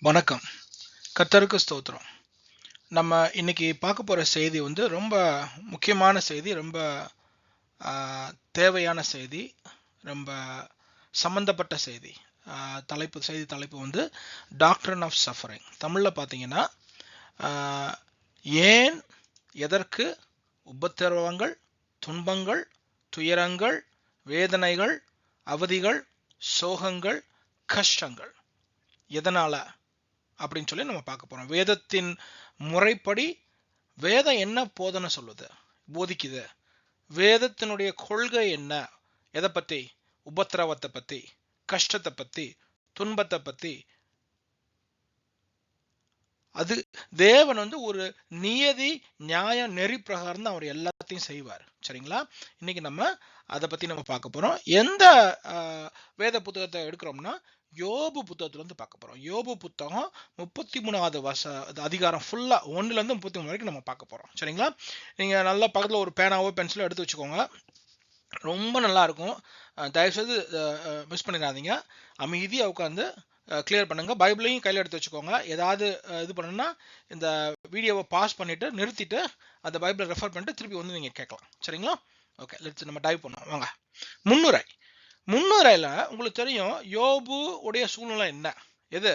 வணக்கம். கர்த்தருக்கு ஸ்தோத்திரம். நம்ம இன்னைக்கு பார்க்க போற செய்தி வந்து ரொம்ப முக்கியமான செய்தி. ரொம்ப ஆ, தேவையான செய்தி. ரொம்ப சம்பந்தப்பட்ட செய்தி. செய்தி தலைப்பு வந்து டாக்ட்ரின் ஆஃப் சஃபரிங். தமிழ்ல பார்த்தீங்கன்னா, ஆ, ஏன், எதற்கு உபத்திரவங்கள், துன்பங்கள், துயரங்கள், வேதனைகள், அவதிகள், சோகங்கள், கஷ்டங்கள் எதனால அப்படின்னு சொல்லி நம்ம பார்க்க போறோம். வேதத்தின் முறைப்படி வேதம் என்ன போதனை சொல்லுது, போதிக்குது, வேதத்தினுடைய கொள்கை என்ன, எதை பத்தி, உபத்திரவத்தை பத்தி, கஷ்டத்தை பத்தி, துன்பத்தை பத்தி. அது தேவன் வந்து ஒரு நியதி நியாய நெறி பிரகாரம் தான் அவர் எல்லாத்தையும் செய்வார். சரிங்களா? இன்னைக்கு நம்ம அதை பத்தி நம்ம பார்க்க போறோம். எந்த வேத புத்தகத்தை எடுக்கிறோம்னா யோபு புத்தகத்துல இருந்து பார்க்க போறோம். யோபு புத்தகம் 33வது அதிகாரம் ஃபுல்லா 1ல இருந்து 33 வரைக்கும் நம்ம பார்க்க போறோம். சரிங்களா? நீங்க நல்லா பக்கத்துல ஒரு பேனாவோ பென்சிலோ எடுத்து வச்சுக்கோங்க. ரொம்ப நல்லா இருக்கும். தயவுசெய்து மிஸ் பண்ணிடாதீங்க. அமைதியா உட்காந்து கிளியர் பண்ணுங்க. பைபிளையும் கையில் எடுத்து வச்சுக்கோங்க. ஏதாவது இது பண்ணணும்னா இந்த வீடியோவை பாஸ் பண்ணிட்டு நிறுத்திட்டு அந்த பைபிளை ரெஃபர் பண்ணிட்டு திருப்பி வந்து நீங்க கேட்கலாம். சரிங்களா? ஓகே, லெட்ஸ் நம்ம டைவ் பண்ணுவோம். வாங்க. முன்னுரை. முன்னுரையில உங்களுக்கு தெரியும் யோபு உடைய சூழ்நிலை என்ன. எது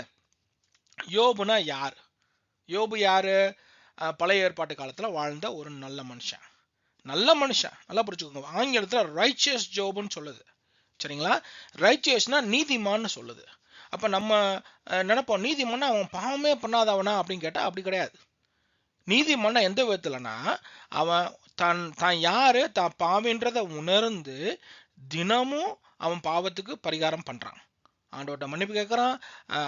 யோபுனா யார்? யோபு யாரு? பழைய ஏற்பாட்டு காலத்துல வாழ்ந்த ஒரு நல்ல மனுஷன். நல்ல மனுஷன், நல்லா புரிச்சுக்கோங்க. ஆங்கிலத்துல ரைச்சியஸ் ஜோப்னு சொல்லுது. சரிங்களா? ரைச்சியஸ்னா நீதிமான்னு சொல்லுது. அப்ப நம்ம நினைப்போம் நீதிமான்னா அவன் பாவமே பண்ணாதவனா அப்படின்னு கேட்டா அப்படி கிடையாது. நீதிமான்னா எந்த விதத்துலனா அவன் தான் யாரு, தான் பாவின்றத உணர்ந்து தினமும் அவன் பாவத்துக்கு பரிகாரம் பண்றான், ஆண்டவர்கிட்ட மன்னிப்பு கேட்கறான்,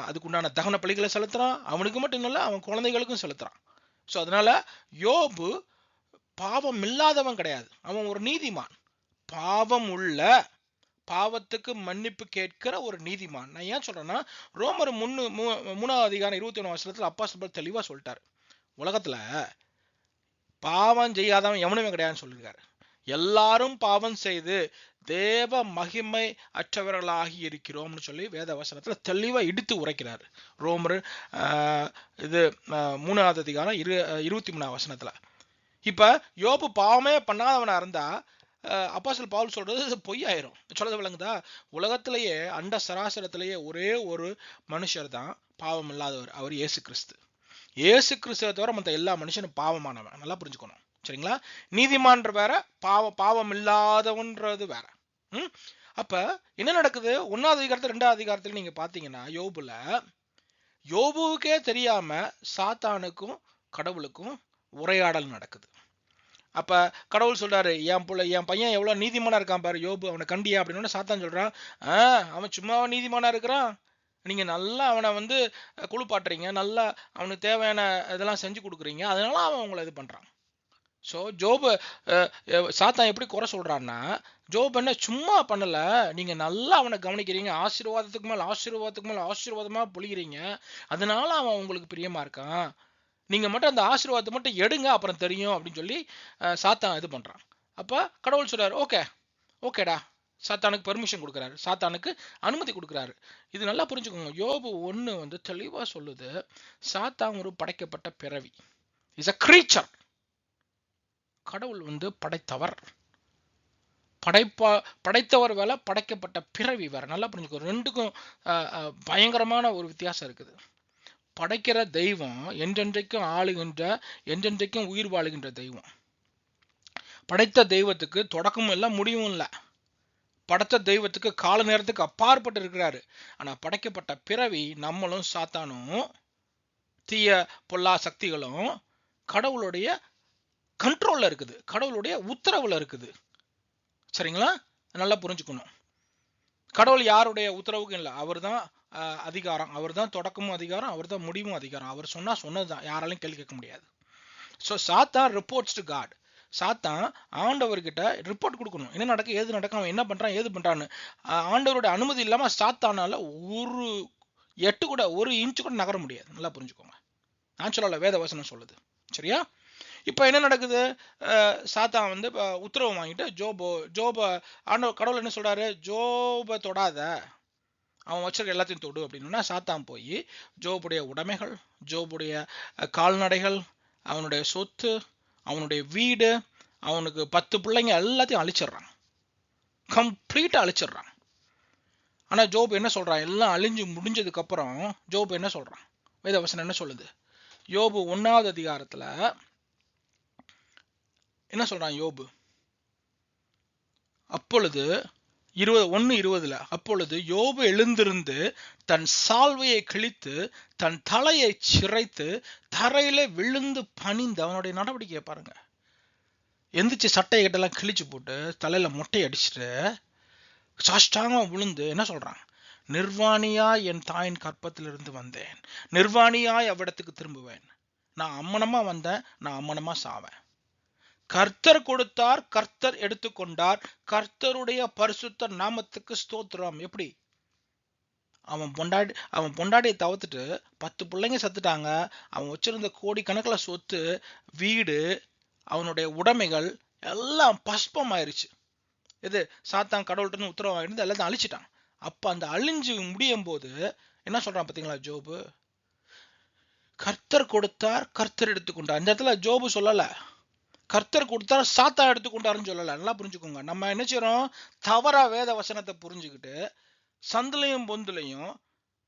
அதுக்குண்டான தகன பலிகளை செலுத்துறான். அவனுக்கு மட்டும் இல்லை, அவன் குழந்தைகளுக்கும் செலுத்துறான். ஸோ அதனால யோபு பாவம் இல்லாதவன் கிடையாது, அவன் ஒரு நீதிமான். பாவம் உள்ள, பாவத்துக்கு மன்னிப்பு கேட்கிற ஒரு நீதிமான். நான் ஏன் சொல்றேன்னா ரோமர் 3வது அதிகாரம் 21 அப்போஸ்தலர் தெளிவா சொல்லிட்டாரு. உலகத்துல பாவம் செய்யாதவன் எவனுமே கிடையாதுன்னு சொல்லியிருக்காரு. எல்லாரும் பாவம் செய்து தேவ மகிமை அற்றவர்களாகி இருக்கிறோம்னு சொல்லி வேத வசனத்துல தெளிவா இடித்து உரைக்கிறார். ரோமர் இது 3வது அதிகாரம் 23வது வசனத்துல. இப்ப யோபு பாவமே பண்ணாதவனா இருந்தா அப்போஸ்தலர் பவுல் சொல்றது பொய்யாயிரும். சொல்றது விளங்குதா? உலகத்திலேயே அண்ட சராசரத்திலேயே ஒரே ஒரு மனுஷர் தான் பாவம் இல்லாதவர், அவர் இயேசு கிறிஸ்து. இயேசு கிறிஸ்துவை தவிர மற்ற எல்லா மனுஷனும் பாவமானவன். நல்லா புரிஞ்சுக்கணும். சரிங்களா? நீதிமான்ற வேற, பாவம் இல்லாதவன்றது வேற. அப்ப என்ன நடக்குது? 1வது அதிகாரத்துல 2வது அதிகாரத்துல நீங்க பாத்தீங்கன்னா யோபுவுக்கே தெரியாம சாத்தானுக்கும் கடவுளுக்கும் உரையாடல் நடக்குது. அப்ப கடவுள் சொல்றாரு, என் பையன் எவ்வளவு நீதிமானா இருக்கான் பாரு யோபு, அவனை கண்டியா அப்படின்னு. சாத்தான் சொல்றான், அவன் சும்மா நீதிமானா இருக்கிறான், நீங்க நல்லா அவனை வந்து குளிப்பாட்டுறீங்க, நல்லா அவனுக்கு தேவையான இதெல்லாம் செஞ்சு கொடுக்குறீங்க, அதனால அவன் உங்களை இது பண்றான். ஸோ ஜோபு சாத்தான் எப்படி குறை சொல்றான்னா, ஜோப் என்ன சும்மா பண்ணல, நீங்க நல்லா அவனை கவனிக்கிறீங்க, ஆசீர்வாதத்துக்கு மேல ஆசீர்வாதத்துக்கு மேல ஆசீர்வாதமா பொழிகிறீங்க, அதனால அவன் உங்களுக்கு பிரியமா இருக்கான், நீங்க மட்டும் அந்த ஆசீர்வாதத்தை மட்டும் எடுங்க, அப்புறம் தெரியும் அப்படின்னு சொல்லி சாத்தான் இது பண்றான். அப்ப கடவுள் சொல்றாரு, ஓகேடா, சாத்தானுக்கு பெர்மிஷன் கொடுக்குறாரு, சாத்தானுக்கு அனுமதி கொடுக்குறாரு. இது நல்லா புரிஞ்சுக்கோங்க. யோபு 1 வந்து தெளிவா சொல்லுது, சாத்தான் ஒரு படைக்கப்பட்ட பிறவி, இஸ் அ கிரீச்சர். கடவுள் வந்து படைத்தவர். படைத்தவர் வேலை, படைக்கப்பட்ட பிறவி வேற. நல்லா புரிஞ்சுக்கோ. ரெண்டுக்கும் பயங்கரமான ஒரு வித்தியாசம் இருக்குது. படைக்கிற தெய்வம் என்றென்றைக்கும் ஆளுகின்ற, என்றென்றைக்கும் உயிர் வாழுகின்ற தெய்வம். படைத்த தெய்வத்துக்கு தொடக்கமும் இல்லை, முடிவும் இல்லை. படைத்த தெய்வத்துக்கு கால நேரத்துக்கு அப்பாற்பட்டு இருக்கிறாரு. ஆனா படைக்கப்பட்ட பிறவி நம்மளும் சாத்தானும் தீய பொல்லா சக்திகளும் கடவுளுடைய கண்ட்ரோல்ல இருக்குது, கடவுளுடைய உத்தரவுல இருக்குது. சரிங்களா? நல்லா புரிஞ்சுக்கணும். கடவுள் யாருடைய உத்தரவுக்கும் இல்லை, அவர் தான் அதிகாரம், அவர் தான் தொடக்கமும் அதிகாரம், அவர் தான் முடிவும் அதிகாரம். அவர் சொன்னா சொன்னதுதான், யாராலையும் கேள்வி கேட்க முடியாது. ஸோ சாத்தான் ரிப்போர்ட்ஸ் டு காட். சாத்தான் ஆண்டவர்கிட்ட ரிப்போர்ட் கொடுக்கணும், என்ன நடக்கு, ஏது நடக்கும், அவன் என்ன பண்றான், ஏது பண்றான்னு. ஆண்டவரோட அனுமதி இல்லாம சாத்தானால ஒரு எட்டு கூட, ஒரு இன்ச்சு கூட நகர முடியாது. நல்லா புரிஞ்சுக்கோங்க. நான் சொல்லல, வேத வசனம் சொல்லுது. சரியா? இப்ப என்ன நடக்குது? சாத்தான் வந்து உத்தரவு வாங்கிட்டு ஜோப ஆண்டவர் கடவுள் என்ன சொல்றாரு, ஜோப தொடாத, அவன் வச்சிருக்க எல்லாத்தையும் தொடு அப்படின்னா சாத்தான் போய் ஜோபுடைய உடைமைகள், ஜோபுடைய கால்நடைகள், அவனுடைய சொத்து, அவனுடைய வீடு, அவனுக்கு 10 பிள்ளைங்க எல்லாத்தையும் அழிச்சிடுறான், கம்ப்ளீட்டா அழிச்சிடுறான். ஆனா ஜோப் என்ன சொல்றான்? எல்லாம் அழிஞ்சு முடிஞ்சதுக்கு அப்புறம் ஜோப் என்ன சொல்றான்? வேதவசனம் என்ன சொல்லுது? யோபு 1வது அதிகாரத்துல என்ன சொல்றான் யோபு? அப்பொழுது 1:20 அப்பொழுது யோபு எழுந்திருந்து தன் சால்வையை கிழித்து தன் தலையை சிரைத்து தரையில விழுந்து பணிந்து, அவனுடைய நடவடிக்கையை பாருங்க, எந்திரிச்சு சட்டையை கிட்டெல்லாம் கிழிச்சு போட்டு தலையில மொட்டை அடிச்சுட்டு சாஷ்டாங்கமா விழுந்து என்ன சொல்றான்? நிர்வாணியாய் என் தாயின் கற்பத்திலிருந்து வந்தேன், நிர்வாணியாய் அவ்விடத்துக்கு திரும்புவேன். நான் அம்மனமா வந்தேன், நான் அம்மனமா சாவேன். கர்த்தர் கொடுத்தார், கர்த்தர் எடுத்துக்கொண்டார், கர்த்தருடைய பரிசுத்த நாமத்துக்கு ஸ்தோத்திரம். எப்படி? அவன் பொண்டாட்டியை தவிர்த்துட்டு 10 பிள்ளைங்க செத்துட்டாங்க. அவன் வச்சிருந்த கோடிக்கணக்கில் சொத்து, வீடு, அவனுடைய உடைமைகள் எல்லாம் பஸ்பம் ஆயிருச்சு. இது சாத்தான் கடவுள்கிட்ட உத்தரவு ஆயிருந்து எல்லாத்தையும் அழிச்சிட்டான். அப்ப அந்த அழிஞ்சு முடியும் போது என்ன சொல்றான் பாத்தீங்களா ஜோபு? கர்த்தர் கொடுத்தார், கர்த்தர் எடுத்துக்கொண்டார். இந்த இடத்துல ஜோபு சொல்லல கர்த்தர் கொடுத்தார் சாத்தா எடுத்துக்கொண்டாருன்னு சொல்லல. நல்லா புரிஞ்சுக்கோங்க. நம்ம என்ன செய்யறோம்? தவறா வேத வசனத்தை புரிஞ்சுக்கிட்டு சந்துலையும் பொந்துலையும்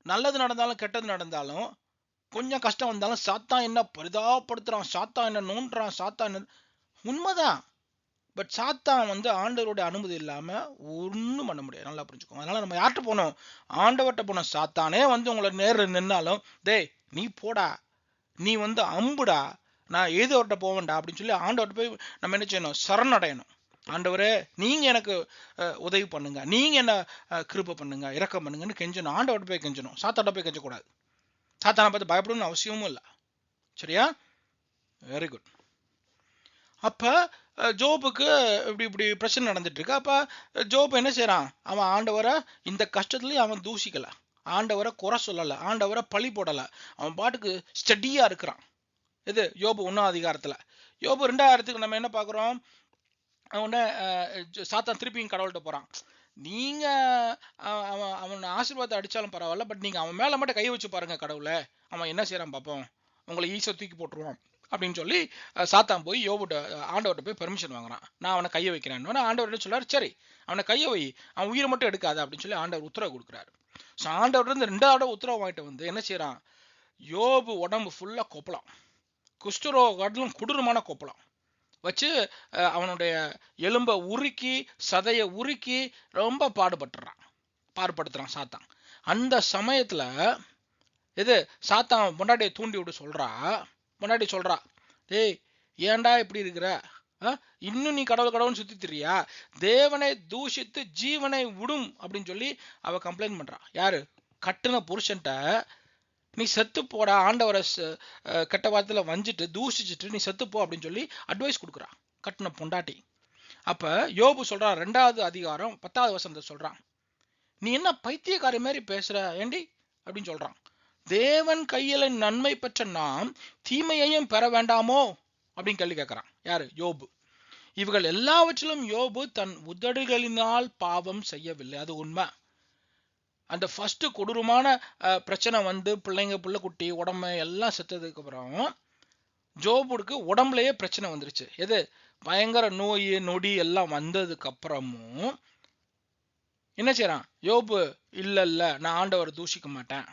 நல்லது நடந்தாலும் கெட்டது நடந்தாலும் கொஞ்சம் கஷ்டம் வந்தாலும் சாத்தான் என்ன பரிதாபப்படுத்துறான், சாத்தான் என்ன நோண்டுறான், சாத்தான் என்ன, உண்மைதான். பட் சாத்தான் ஆண்டவருடைய அனுமதி இல்லாம ஒன்றும் பண்ண முடியாது. நல்லா புரிஞ்சுக்கோங்க. அதனால நம்ம யார்கிட்ட போனோம்? ஆண்டவர்கிட்ட போனோம். சாத்தானே உங்களை நேரில் நின்னாலும் டேய் நீ போடா, நீ அம்புடா, நான் ஏதோர்கிட்ட போவேன்டா அப்படின்னு சொல்லி ஆண்டவர்கிட்ட போய் நம்ம என்ன செய்யணும்? சரணடையணும். ஆண்டவரே நீங்க எனக்கு உதவி பண்ணுங்க, நீங்க என்ன கிருபை பண்ணுங்க, இரக்கம் பண்ணுங்கன்னு கெஞ்சணும். ஆண்டவர்கிட்ட போய் கெஞ்சணும், சாத்தாட்ட போய் கெஞ்சக்கூடாது. சாத்தானை பார்த்து பயப்படணும்னு அவசியமும் இல்லை. சரியா? Very good. அப்ப ஜோபுக்கு இப்படி பிரச்சனை நடந்துட்டு இருக்கு. அப்ப ஜோப் என்ன செய்யறான்? அவன் ஆண்டவரை இந்த கஷ்டத்துலயும் அவன் தூஷிக்கல, ஆண்டவரை குறை சொல்லல, ஆண்டவரை பழி போடல. அவன் பாட்டுக்கு ஸ்டடியா இருக்கிறான். இது யோபு 1வது அதிகாரத்துல. யோபு 2ஆயிரத்துக்கு நம்ம என்ன பாக்குறோம்? அவன சாத்தான் திருப்பியும் கடவுள்கிட்ட போறான். நீங்க அவன் ஆசீர்வாதத்தை அடிச்சாலும் பரவாயில்ல, பட் நீங்க அவன் மேல மட்டும் கை வச்சு பாருங்க கடவுளை, அவன் என்ன செய்யறான் பார்ப்போம், உங்களை ஈஸியா தூக்கி போட்டுருவான் அப்படின்னு சொல்லி சாத்தான் போய் யோபுட்ட ஆண்டவர்கிட்ட போய் பெர்மிஷன் வாங்குறான். நான் அவனை கையை வைக்கிறேன். ஆண்டவர் என்ன சொல்றாரு? சரி அவனை கையை வை, அவன் உயிரை மட்டும் எடுக்காத அப்படின்னு சொல்லி ஆண்டவர் உத்தரவு கொடுக்குறாரு. ஸோ ஆண்டவர் 2வது உத்தரவு வாங்கிட்டு என்ன செய்யறான்? யோபு உடம்பு ஃபுல்லா கொப்பலாம், குஷ்டரோகம் கொடூரமான கொப்பலாம் வச்சு அவனுடைய எலும்பை உருக்கி சதையை உருக்கி ரொம்ப பாடுபடுத்துறான் சாத்தான். அந்த சமயத்துல இது சாத்தான் பொண்டாட்டியை தூண்டி விட்டு பொண்டாட்டி சொல்றா, டேய் ஏன்டா இப்படி இருக்கிற, இன்னும் நீ கடவுள்னு சுத்தி திரியா, தேவனை தூஷித்து ஜீவனை விடும் அப்படின்னு சொல்லி அவ கம்ப்ளைண்ட் பண்றா. யாரு? கட்டுன புருஷன்ட்ட நீ செத்து போடா, ஆண்டவரை கெட்ட வார்த்தையில வஞ்சிட்டு தூஷிச்சுட்டு நீ செத்து போ அப்படின்னு சொல்லி அட்வைஸ் கொடுக்குறான் கட்டுன பொண்டாட்டி. அப்ப யோபு சொல்றான் 2வது அதிகாரம் 10வது வசனத்தை சொல்றான், நீ என்ன பைத்தியக்காரி மாதிரி பேசுற ஏண்டி அப்படின்னு சொல்றான். தேவன் கையில நன்மை பெற்ற நாம் தீமையையும் பெற வேண்டாமோ அப்படின்னு கேள்வி கேட்கிறான். யாரு? யோபு. இவர்கள் எல்லாவற்றிலும் யோபு தன் உதடுகளினால் பாவம் செய்யவில்லை. அது உண்மை. அந்த ஃபர்ஸ்ட் கொடூரமான பிரச்சனை பிள்ளைங்க புள்ள குட்டி உடம்பு எல்லாம் செத்ததுக்கு அப்புறம் ஜோபுக்கு உடம்புலயே பிரச்சனை வந்துருச்சு. எது? பயங்கர நோய் நொடி எல்லாம் வந்ததுக்கு அப்புறமும் என்ன செய்யறான் யோபு? இல்ல நான் ஆண்டவரை தூஷிக்க மாட்டேன்.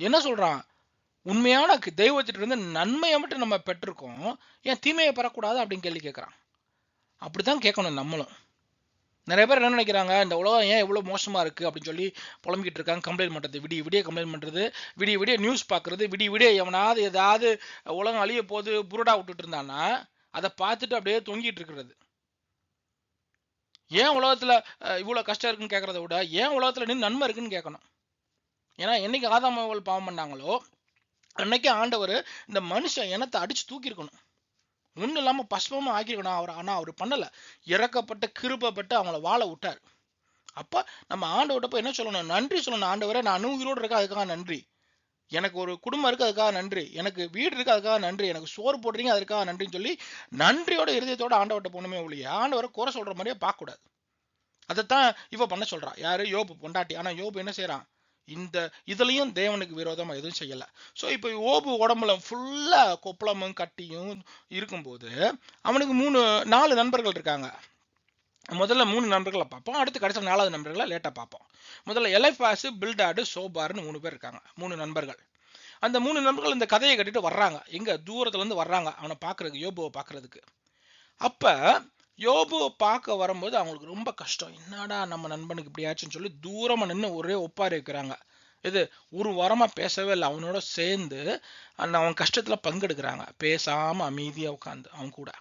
என்ன சொல்றான்? உண்மையான தெய்வத்திட்ட இருந்து நன்மையை மட்டும் நம்ம பெற்றிருக்கோம், ஏன் தீமையை பெறக்கூடாது அப்படின்னு கேள்வி கேட்கறான். அப்படித்தான் கேட்கணும் நம்மளும். நிறைய பேர் என்ன நினைக்கிறாங்க, இந்த உலகம் ஏன் இவ்வளவு மோசமா இருக்கு அப்படின்னு சொல்லி புலம்பிக்கிட்டு இருக்காங்க. கம்ப்ளைண்ட் பண்றது, விடிய கம்ப்ளைண்ட் பண்றது, விடிய நியூஸ் பாக்குறது, விடிய எவனாவது ஏதாவது உலகம் அழிய போது புருடா விட்டுட்டு இருந்தான்னா அதை பார்த்துட்டு அப்படியே தொங்கிட்டு இருக்கிறது. ஏன் உலகத்துல இவ்வளவு கஷ்டம் இருக்குன்னு கேட்கறத விட ஏன் உலகத்துல நின்று நன்மை இருக்குன்னு கேட்கணும். ஏன்னா என்னைக்கு ஆதாம் அவள் பாவம் பண்ணாங்களோ அன்னைக்கு ஆண்டவர் இந்த மனுஷன் இனத்தை அடிச்சு தூக்கி இருக்கணும், ஒன்றும் இல்லாம பஸ்பமா ஆக்கிருக்கணும். ஆனா அவர் பண்ணல, இறக்கப்பட்ட கிருபப்பட்டு அவங்கள வாழ விட்டார். அப்ப நம்ம ஆண்டவர்கிட்ட போய் என்ன சொல்லணும்? நன்றி சொல்லணும். ஆண்டவரை நான் உயிரோடு இருக்க அதுக்காக நன்றி, எனக்கு ஒரு குடும்பம் இருக்கு அதுக்காக நன்றி, எனக்கு வீடு இருக்கு அதுக்காக நன்றி, எனக்கு சோறு போடுறீங்க அதுக்காக நன்றின்னு சொல்லி நன்றியோட இருதயத்தோட ஆண்டவர்கிட்ட போகணுமே ஒழிய ஆண்டவரை குறை சொல்ற மாதிரியே பார்க்க கூடாது. அதைத்தான் இவ பண்ண சொல்றா. யாரு? யோபு பொண்டாட்டி. ஆனா யோபு என்ன செய்யறான்? இந்த இதுலயும் தேவனுக்கு விரோதமா எதுவும் செய்யல. சோ இப்ப யோபு உடம்புல ஃபுல்லா கொப்பளமும் கட்டியும் இருக்கும்போது அவனுக்கு 4 நண்பர்கள் இருக்காங்க. முதல்ல 3 நண்பர்களை பார்ப்போம், அடுத்து கடைசி 4வது நண்பர்களை லேட்டா பார்ப்போம். முதல்ல எலைபாஸ், பில்டாடு, சோபார்னு 3 பேர் இருக்காங்க, 3 நண்பர்கள். அந்த 3 நண்பர்கள் இந்த கதையை கட்டிட்டு வர்றாங்க, எங்க தூரத்துல இருந்து வர்றாங்க அவனை பாக்குறதுக்கு, யோபுவை பாக்குறதுக்கு. அப்ப யோபுவை பார்க்க வரும்போது அவங்களுக்கு ரொம்ப கஷ்டம். என்னடா நம்ம நண்பனுக்கு இப்படி ஆச்சுன்னு சொல்லி தூரமா நின்று ஒரே ஒப்பாரி வைக்கிறாங்க. இது ஒரு வாரமா பேசவே இல்லை, அவனோட சேர்ந்து அவன் கஷ்டத்துல பங்கெடுக்கிறாங்க, பேசாம அமைதியா உட்காந்து அவன் கூட.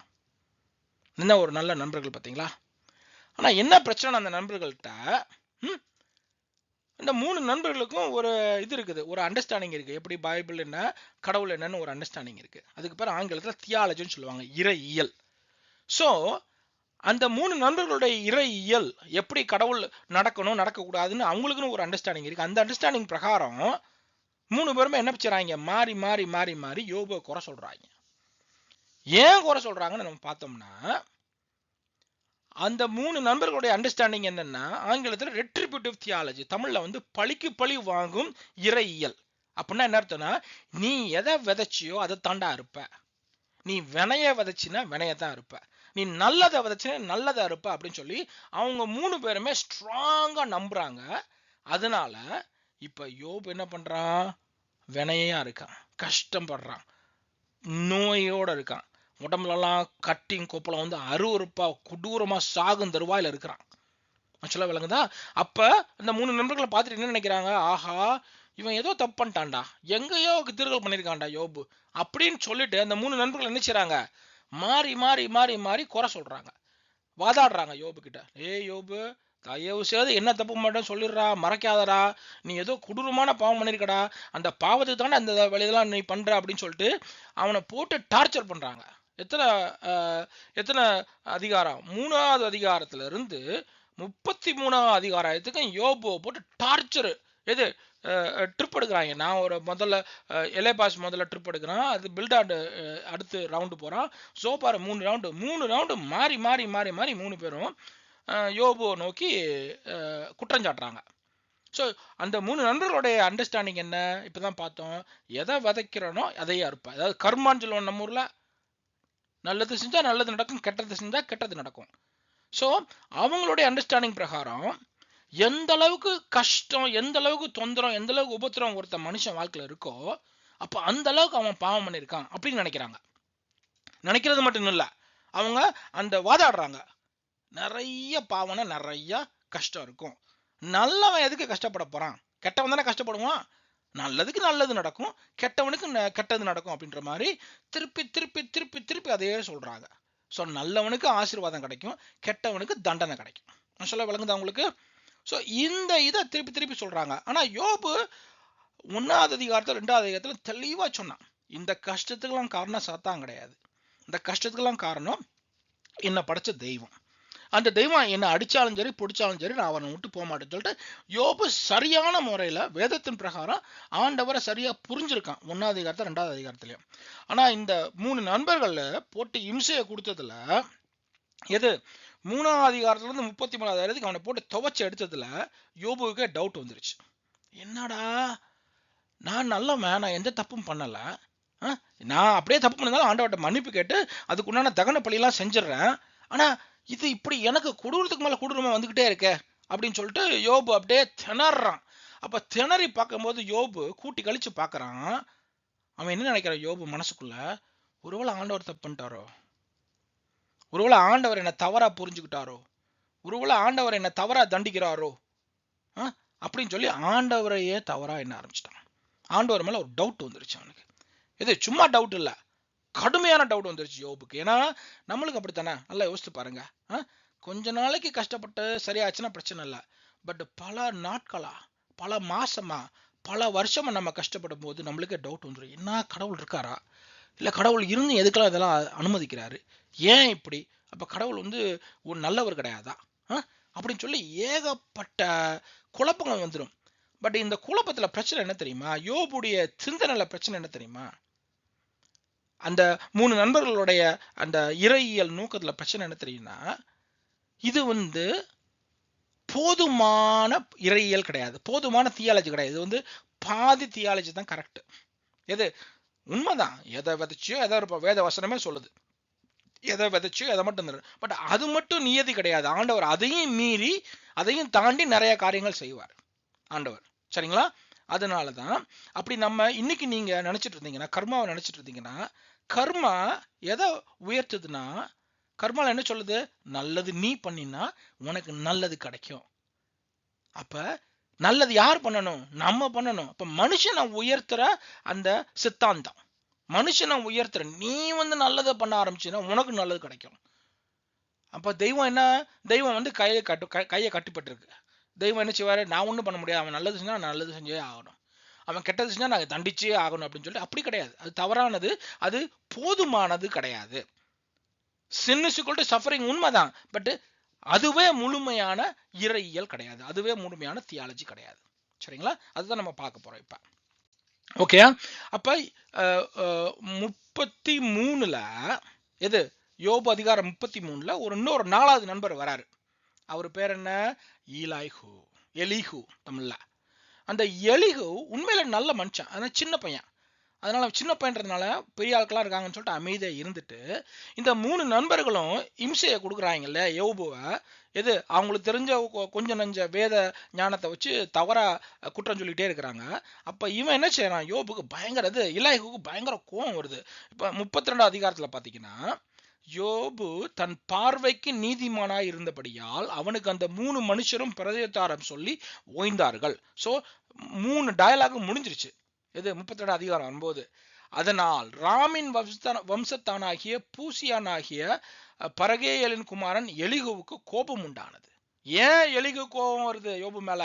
என்ன ஒரு நல்ல நண்பர்கள் பார்த்தீங்களா? ஆனா என்ன பிரச்சனை அந்த நண்பர்கள்ட்ட? இந்த 3 நண்பர்களுக்கும் ஒரு இது இருக்குது, ஒரு அண்டர்ஸ்டாண்டிங் இருக்கு. எப்படி பைபிள் என்ன, கடவுள் என்னன்னு ஒரு அண்டர்ஸ்டாண்டிங் இருக்கு. அதுக்கு பேர் ஆங்கிலத்துல தியாலஜின்னு சொல்லுவாங்க, இறையியல். சோ அந்த 3 நண்பர்களுடைய இறையியல் எப்படி கடவுள் நடக்கணும் நடக்கக்கூடாதுன்னு அவங்களுக்குன்னு ஒரு அண்டர்ஸ்டாண்டிங் இருக்கு. அந்த அண்டர்ஸ்டாண்டிங் பிரகாரம் 3 பேருமே என்ன செய்றாங்க? மாறி மாறி மாறி மாறி யோபுவை குறை சொல்றாங்க. ஏன் குறை சொல்றாங்கன்னு நம்ம பார்த்தோம்னா, அந்த 3 நண்பர்களுடைய அண்டர்ஸ்டாண்டிங் என்னன்னா, ஆங்கிலத்தில் ரெட்ரிபியூட்டிவ் தியாலஜி, தமிழ்ல வந்து பழிக்கு பழி வாங்கும் இறையியல். அப்படின்னா என்ன அர்த்தம்னா, நீ எதை விதைச்சியோ அதை தாண்டா இருப்ப. நீ வினைய விதைச்சினா வினையத்தான் இருப்ப. நீ நல்லதை விதைச்சினா நல்லதா இருப்ப அப்படின்னு சொல்லி அவங்க 3 பேருமே ஸ்ட்ராங்கா நம்புறாங்க. அதனால இப்ப யோபு என்ன பண்றான்? வினையா இருக்கான், கஷ்டப்படுறான், நோயோட இருக்கான், உடம்புலலாம் கட்டிங் கொப்பளம் வந்து அருவருப்பா கொடூரமா சாகும் தருவாயில இருக்கிறான். ஆக்சுவலா விளங்குதா? அப்ப இந்த 3 நண்பர்களை பார்த்துட்டு என்ன நினைக்கிறாங்க? ஆஹா, இவன் ஏதோ தப்பு பண்ணிட்டான்டா, எங்கேயோ திருகல் பண்ணியிருக்கான்டா யோபு அப்படின்னு சொல்லிட்டு அந்த 3 நண்பர்கள் என்ன செய்றாங்க? மாறி மாறி மாறி மாறி குறை சொல்றாங்க, வாதாடுறாங்க யோபு கிட்ட. ஏய் யோபு, தயவு செய்து என்ன தப்பு மாட்டேன்னு சொல்லிடுறா, மறைக்காதடா, நீ ஏதோ கொடூரமான பாவம் பண்ணிருக்கடா, அந்த பாவத்துக்கு தானே அந்த வேலையெல்லாம் நீ பண்ற அப்படின்னு சொல்லிட்டு அவனை போட்டு டார்ச்சர் பண்றாங்க. எத்தனை எத்தனை அதிகாரம்? 3வது அதிகாரத்துல இருந்து 33வது அதிகாரத்துக்கு யோபுவை போட்டு டார்ச்சர். எது? ட்ரிப் எடுக்கிறாங்க. நான் ஒரு முதல்ல எலைபாஸ் முதல்ல ட்ரிப் எடுக்கிறான், அது பில்டாண்டு அடுத்து ரவுண்டு போறான், சோபார் 3 ரவுண்டு மாறி மாறி மாறி மாறி 3 பேரும் யோபுவை நோக்கி குற்றம் சாட்டுறாங்க. ஸோ அந்த 3 நண்பர்களுடைய அண்டர்ஸ்டாண்டிங் என்ன? இப்பதான் பார்த்தோம், எதை விதைக்கிறனோ அதையே அறுப்பேன். அதாவது கர்மான்னு சொல்லுவோம் நம்ம ஊர்ல, நல்லது செஞ்சா நல்லது நடக்கும், கெட்டது செஞ்சா கெட்டது நடக்கும். ஸோ அவங்களுடைய அண்டர்ஸ்டாண்டிங் பிரகாரம் எந்த அளவுக்கு கஷ்டம், எந்த அளவுக்கு தொந்தரம், எந்த அளவுக்கு உபத்திரம் ஒருத்த மனுஷன் வாழ்க்கையில இருக்கோ, அப்ப அந்த அளவுக்கு அவன் பாவம் பண்ணியிருக்கான் அப்படின்னு நினைக்கிறாங்க. நினைக்கிறது மட்டும் இல்ல, அவங்க அந்த வாதாடுறாங்க. நிறைய பாவனை, நிறைய கஷ்டம் இருக்கும். நல்லவன் எதுக்கு கஷ்டப்பட போறான்? கெட்டவன் தானே கஷ்டப்படுவான். நல்லதுக்கு நல்லது நடக்கும், கெட்டவனுக்கு கெட்டது நடக்கும் அப்படின்ற மாதிரி திருப்பி திருப்பி திருப்பி திருப்பி அதையே சொல்றாங்க. ஸோ நல்லவனுக்கு ஆசீர்வாதம் கிடைக்கும், கெட்டவனுக்கு தண்டனை கிடைக்கும். சொல்ல விளங்குதா உங்களுக்கு? ஸோ இந்த இதை திருப்பி திருப்பி சொல்றாங்க. ஆனா யோபு 1வது அதிகாரத்தில் 2வது அதிகாரத்தில் தெளிவா சொன்னான், இந்த கஷ்டத்துக்கெல்லாம் காரணம் சாத்தான் கிடையாது, இந்த கஷ்டத்துக்கெல்லாம் காரணம் என்ன படைச்ச தெய்வம். அந்த தெய்வம் என்ன அடிச்சாலும் சரி பிடிச்சாலும் சரி நான் அவனை விட்டு போக மாட்டேன்னு சொல்லிட்டு யோபு சரியான முறையில வேதத்தின் பிரகாரம் ஆண்டவரை சரியா புரிஞ்சிருக்கான், 1வது அதிகாரத்தில் 2வது அதிகாரத்திலையும். ஆனா இந்த 3 நண்பர்கள்ல போட்டு இம்சையை கொடுத்ததுல, எது 3வது அதிகாரத்துல இருந்து 33வது அதிகாரத்துக்கு அவனை போட்டு துவைச்சு எடுத்ததுல யோபுவுக்கு டவுட் வந்துருச்சு. என்னடா, நான் நல்லவன், நான் எந்த தப்பும் பண்ணல, நான் அப்படியே தப்பு பண்ணதாலும் ஆண்டவர்கிட்ட மன்னிப்பு கேட்டு அதுக்குண்டான தகன பழியெல்லாம் செஞ்சிடறேன், ஆனா இது இப்படி எனக்கு கொடூரத்துக்கு மேல கொடூரமா வந்துகிட்டே இருக்கே அப்படின்னு சொல்லிட்டு யோபு அப்படியே திணறான். அப்ப திணறி பார்க்கும்போது யோபு கூட்டி கழிச்சு பார்க்கறான். அவன் என்ன நினைக்கிறான் யோபு மனசுக்குள்ள? ஒருவேளை ஆண்டவர் தப்பு பண்ணிட்டாரோ, ஒருவேளை ஆண்டவர் என்ன தவறா புரிஞ்சுக்கிட்டாரோ, ஒருவேளை ஆண்டவர் என்ன தவறா தண்டிக்கிறாரோ அப்படின்னு சொல்லி ஆண்டவரையே தவறா என்ன ஆரம்பிச்சிட்டான். ஆண்டவர் மேல ஒரு டவுட் வந்துருச்சு அவனுக்கு. இது சும்மா டவுட் இல்ல, கடுமையான டவுட் வந்துருச்சு யோபுக்கு. ஏன்னா நம்மளுக்கு அப்படித்தானே, நல்லா யோசித்து பாருங்க. கொஞ்ச நாளைக்கு கஷ்டப்பட்டு சரியாச்சுன்னா பிரச்சனை இல்லை, பட் பல நாட்களா, பல மாசமா, பல வருஷமா நம்ம கஷ்டப்படும் போது நம்மளுக்கு டவுட் வந்துடும், என்ன கடவுள் இருக்காரா, இல்லை கடவுள் இருந்து எதுக்கெல்லாம் இதெல்லாம் அனுமதிக்கிறாரு, ஏன் இப்படி, அப்ப கடவுள் வந்து ஒரு நல்லவர் கிடையாதா அப்படின்னு சொல்லி ஏகப்பட்ட குழப்பங்கள் வந்துடும். பட் இந்த குழப்பத்துல பிரச்சனை என்ன தெரியுமா? யோபுடைய சிந்தனையில பிரச்சனை என்ன தெரியுமா? அந்த 3 நண்பர்களுடைய அந்த இறையியல் நோக்கத்துல பிரச்சனை என்ன தெரியும்னா, இது வந்து போதுமான இறையியல் கிடையாது, போதுமான தியாலஜி கிடையாது. இது வந்து பாதி தியாலஜி தான் கரெக்ட். எது உண்மைதான், எதை விதைச்சியோ எதை வேத வசனமே சொல்லுது, எதை விதைச்சியோ எதை மட்டும். பட் அது மட்டும் நியதி கிடையாது. ஆண்டவர் அதையும் மீறி அதையும் தாண்டி நிறைய காரியங்கள் செய்வார் ஆண்டவர். சரிங்களா? அதனாலதான் அப்படி நம்ம இன்னைக்கு நீங்க நினைச்சிட்டு இருந்தீங்கன்னா, கர்மாவை நினைச்சிட்டு இருந்தீங்கன்னா, கர்மா எதை உயர்த்துதுன்னா, கர்மால என்ன சொல்லுது? நல்லது நீ பண்ணினா உனக்கு நல்லது கிடைக்கும். அப்ப நல்லது யார் பண்ணணும்? நம்ம பண்ணணும். அப்ப மனுஷனை உயர்த்துற அந்த சித்தாந்தம், மனுஷனை உயர்த்துற நீ வந்து நல்லதை பண்ண ஆரம்பிச்சுன்னா உனக்கு நல்லது கிடைக்கும். அப்ப தெய்வம் என்ன? தெய்வம் வந்து கையை கட்டுப்பட்டு இருக்கு. தெய்வம் என்ன செய்வாரு? நான் ஒன்றும் பண்ண முடியாது, அவன் நல்லது செஞ்சா நான் நல்லது செஞ்சே ஆகணும், அவன் கெட்டது செஞ்சா நான் தண்டிச்சே ஆகணும் அப்படின்னு சொல்லிட்டு அப்படி கிடையாது. அது தவறானது, அது போதுமானது கிடையாது. sin is equal to suffering உண்மைதான், பட் அதுவே முழுமையான இறையியல் கிடையாது, அதுவே முழுமையான தியாலஜி கிடையாது. சரிங்களா? அதுதான் நம்ம பார்க்க போறோம் இப்ப. ஓகே, அப்ப 33ல எது யோபு அதிகாரம் 33ல இன்னொரு 4வது நண்பர் வராரு. அவர் பேர் என்ன? ஈலாய்ஹு, எலிஹு தமிழ்ல. அந்த எலிஹு உண்மையில நல்ல மனுஷன், ஆனா சின்ன பையன். அதனால சின்ன பையன்றதுனால பெரிய ஆட்கள்லாம் இருக்காங்கன்னு சொல்லிட்டு அமைதியா இருந்துட்டு, இந்த 3 நண்பர்களும் இம்சையை கொடுக்குறாங்கல்ல யோபுவை. எது அவங்களுக்கு தெரிஞ்ச கொஞ்சம் நஞ்ச வேத ஞானத்தை வச்சு தவறா குற்றம் சொல்லிட்டே இருக்கிறாங்க. அப்ப இவன் என்ன செய்யறான்? யோபுக்கு பயங்கர இலாய்ஹுக்கு பயங்கர கோவம் வருது. இப்ப 32 அதிகாரத்துல பாத்தீங்கன்னா, யோபு தன் பார்வைக்கு நீதிமானாய் இருந்தபடியால் அவனுக்கு அந்த 3 மனுஷரும் பிரதியுத்தரம் சொல்லி ஓய்ந்தார்கள். சோ 3 டயலாக் முடிஞ்சிருச்சு. இது 32 அதிகாரம் 9. அதனால் ராமின் வம்சத்தானாகிய பூசியானாகிய பரகேயலின் குமாரன் எலிகுவுக்கு கோபம் உண்டானது. ஏன் எலிகு கோபம் வருது யோபு மேல?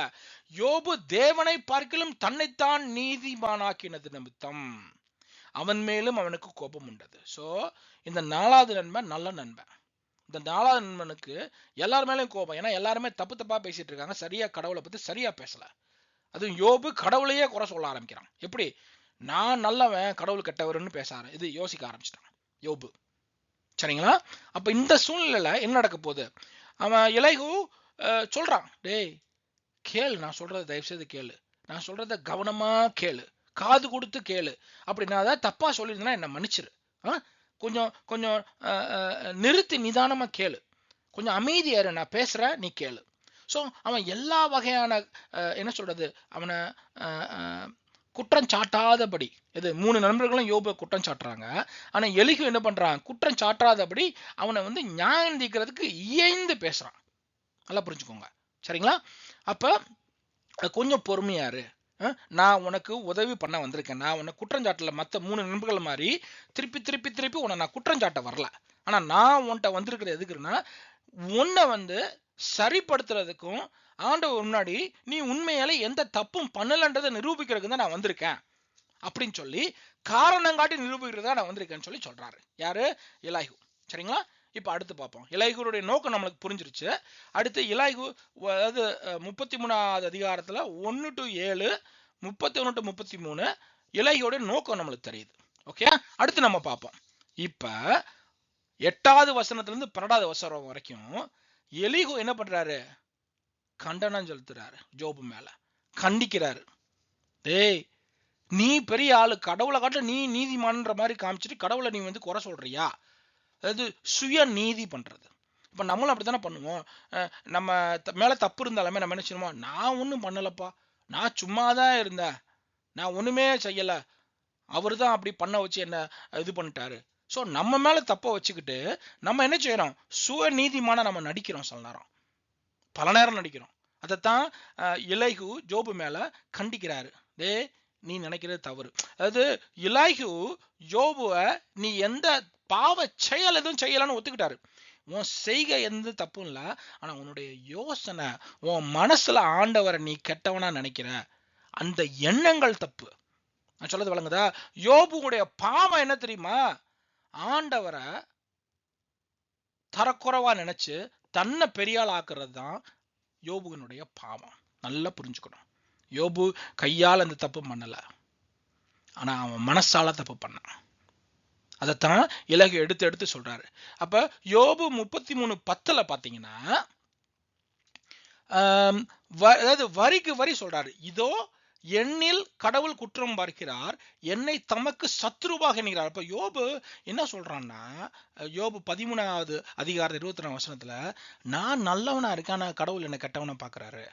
யோபு தேவனை பார்க்கிலும் தன்னைத்தான் நீதிமானாக்கினது நிமித்தம் அவன் மேலும் அவனுக்கு கோபம் உண்டது. சோ இந்த 4வது நண்பன் நல்ல நண்பன். இந்த 4வது நண்பனுக்கு எல்லார் மேலேயும் கோபம். ஏன்னா எல்லாருமே தப்பு தப்பா பேசிட்டு இருக்காங்க, சரியா கடவுளை பத்தி சரியா பேசல. அதுவும் யோபு கடவுளையே குறை சொல்ல ஆரம்பிக்கிறான். எப்படி? நான் நல்லவன் கடவுள் கெட்டவர்னு இது யோசிக்க ஆரம்பிச்சிட்டான் யோபு. சரிங்களா? அப்ப இந்த சூழ்நிலையில என்ன நடக்க போகுது? அவன் இலைகு சொல்றான், டேய் கேளு, நான் சொல்றதை தயவு செய்து கேளு, நான் சொல்றத கவனமா கேளு, காது கொடுத்து கேளு. அப்படி நான் ஏதாவது தப்பா சொல்லியிருந்தேன்னா என்ன மன்னிச்சிரு, கொஞ்சம் கொஞ்சம் நிறுத்தி நிதானமா கேளு, கொஞ்சம் அமைதியாரு, நான் பேசுறேன் நீ கேளு. ஸோ அவன் எல்லா வகையான என்ன சொல்றது, அவனை குற்றம் சாட்டாதபடி, இது 3 நண்பர்களும் யோபு குற்றம் சாட்டுறாங்க. ஆனா எலிகு என்ன பண்றான்? குற்றம் சாட்டாதபடி அவனை வந்து நியாயம் தீர்க்கிறதுக்கு இயைந்து பேசுறான். நல்லா புரிஞ்சுக்கோங்க. சரிங்களா? அப்ப கொஞ்சம் பொறுமையாரு, நான் உனக்கு உதவி பண்ண வந்திருக்கேன், நான் உன்னை குற்றம் சாட்டல. மற்ற 3 நண்பர்கள் மாதிரி திருப்பி திருப்பி திருப்பி உன்னை நான் குற்றம் சாட்ட வரல. ஆனா நான் உன்கிட்ட வந்திருக்கிறது எதுக்குன்னா, உன்னை வந்து சரிப்படுத்துறதுக்கும் ஆண்டவர் முன்னாடி நீ உண்மையால எந்த தப்பும் பண்ணலன்றதை நிரூபிக்கிறதுக்கு தான் நான் வந்திருக்கேன் அப்படின்னு சொல்லி காரணம் காட்டி நிரூபிக்கிறதா நான் வந்திருக்கேன்னு சொல்லி சொல்றாரு. யாரு? இலாய்ஹு. சரிங்களா? இப்ப அடுத்து பார்ப்போம். இலாய்ஹுடைய நோக்கம் நம்மளுக்கு புரிஞ்சிருச்சு. அடுத்து இலாய்ஹு, அதாவது 33வது அதிகாரத்துல 1 to 7, 31 to 33 இலாய்ஹுடைய நோக்கம் நம்மளுக்கு தெரியுது. ஓகே, அடுத்து நம்ம பார்ப்போம். இப்ப 8வது வசனத்துல இருந்து 12வது வசனம் வரைக்கும் எலிகு என்ன பண்றாரு? கண்டனம் செலுத்துறாரு யோபு மேல, கண்டிக்கிறாரு. டேய் நீ பெரிய ஆளு, கடவுளை காட்ட நீ நீதிமான்ற மாதிரி காமிச்சிட்டு கடவுளை நீ வந்து குறை சொல்றியா? அதாவது சுய நீதி பண்றது. இப்ப நம்மளும் அப்படித்தானே பண்ணுவோம். நம்ம மேல தப்பு இருந்தாலுமே நம்ம என்ன செய்யணுமா? நான் ஒன்றும் பண்ணலப்பா, நான் சும்மாதான் இருந்தேன், நான் ஒண்ணுமே செய்யல, அவரு தான் அப்படி பண்ண வச்சு என்ன இது பண்ணிட்டாரு. ஸோ நம்ம மேல தப்ப வச்சுக்கிட்டு நம்ம என்ன செய்யறோம்? சுய நீதிமான நம்ம நடிக்கிறோம். சில நேரம், பல நேரம் நடிக்கிறோம். அதைத்தான் இலாய்ஹு யோபு மேல கண்டிக்கிறாரு. டே நீ நினைக்கிறது தவறு. அதாவது இலாய்ஹு யோபுவை நீ எந்த பாவ செயல் எதுவும் செய்யலன்னு ஒத்துக்கிட்டாரு. உன் செய்கை எந்த தப்பும் இல்லை, ஆனா உன்னுடைய யோசனை, உன் மனசுல ஆண்டவரை நீ கெட்டவனா நினைக்கிற அந்த எண்ணங்கள் தப்பு. நான் சொல்றது விளங்குதா? யோபுடைய பாவம் என்ன தெரியுமா? ஆண்டவரை தரக்குறைவா நினைச்சு தன்னை பெரியாள் ஆக்குறது தான் யோபுவினுடைய பாவம். நல்லா புரிஞ்சுக்கணும். யோபு கையால் அந்த தப்பு பண்ணல, ஆனா அவன் மனசால தப்பு பண்ணான். அதைத்தான் இலாய்ஹு எடுத்து எடுத்து சொல்றாரு. அப்ப யோபு 33:10 பாத்தீங்கன்னா, அதாவது வரிக்கு வரி சொல்றாரு, இதோ என்னில் கடவுள் குற்றம் பார்க்கிறார், என்னை தமக்கு சத்ருவாக எண்ணுகிறார். அப்ப யோபு என்ன சொல்றான்னா, யோபு 13வது அதிகாரம் 22 வசனத்துல, நான் நல்லவனா இருக்கேன், ஆனா கடவுள் என்ன கெட்டவனா பாக்குறாரு,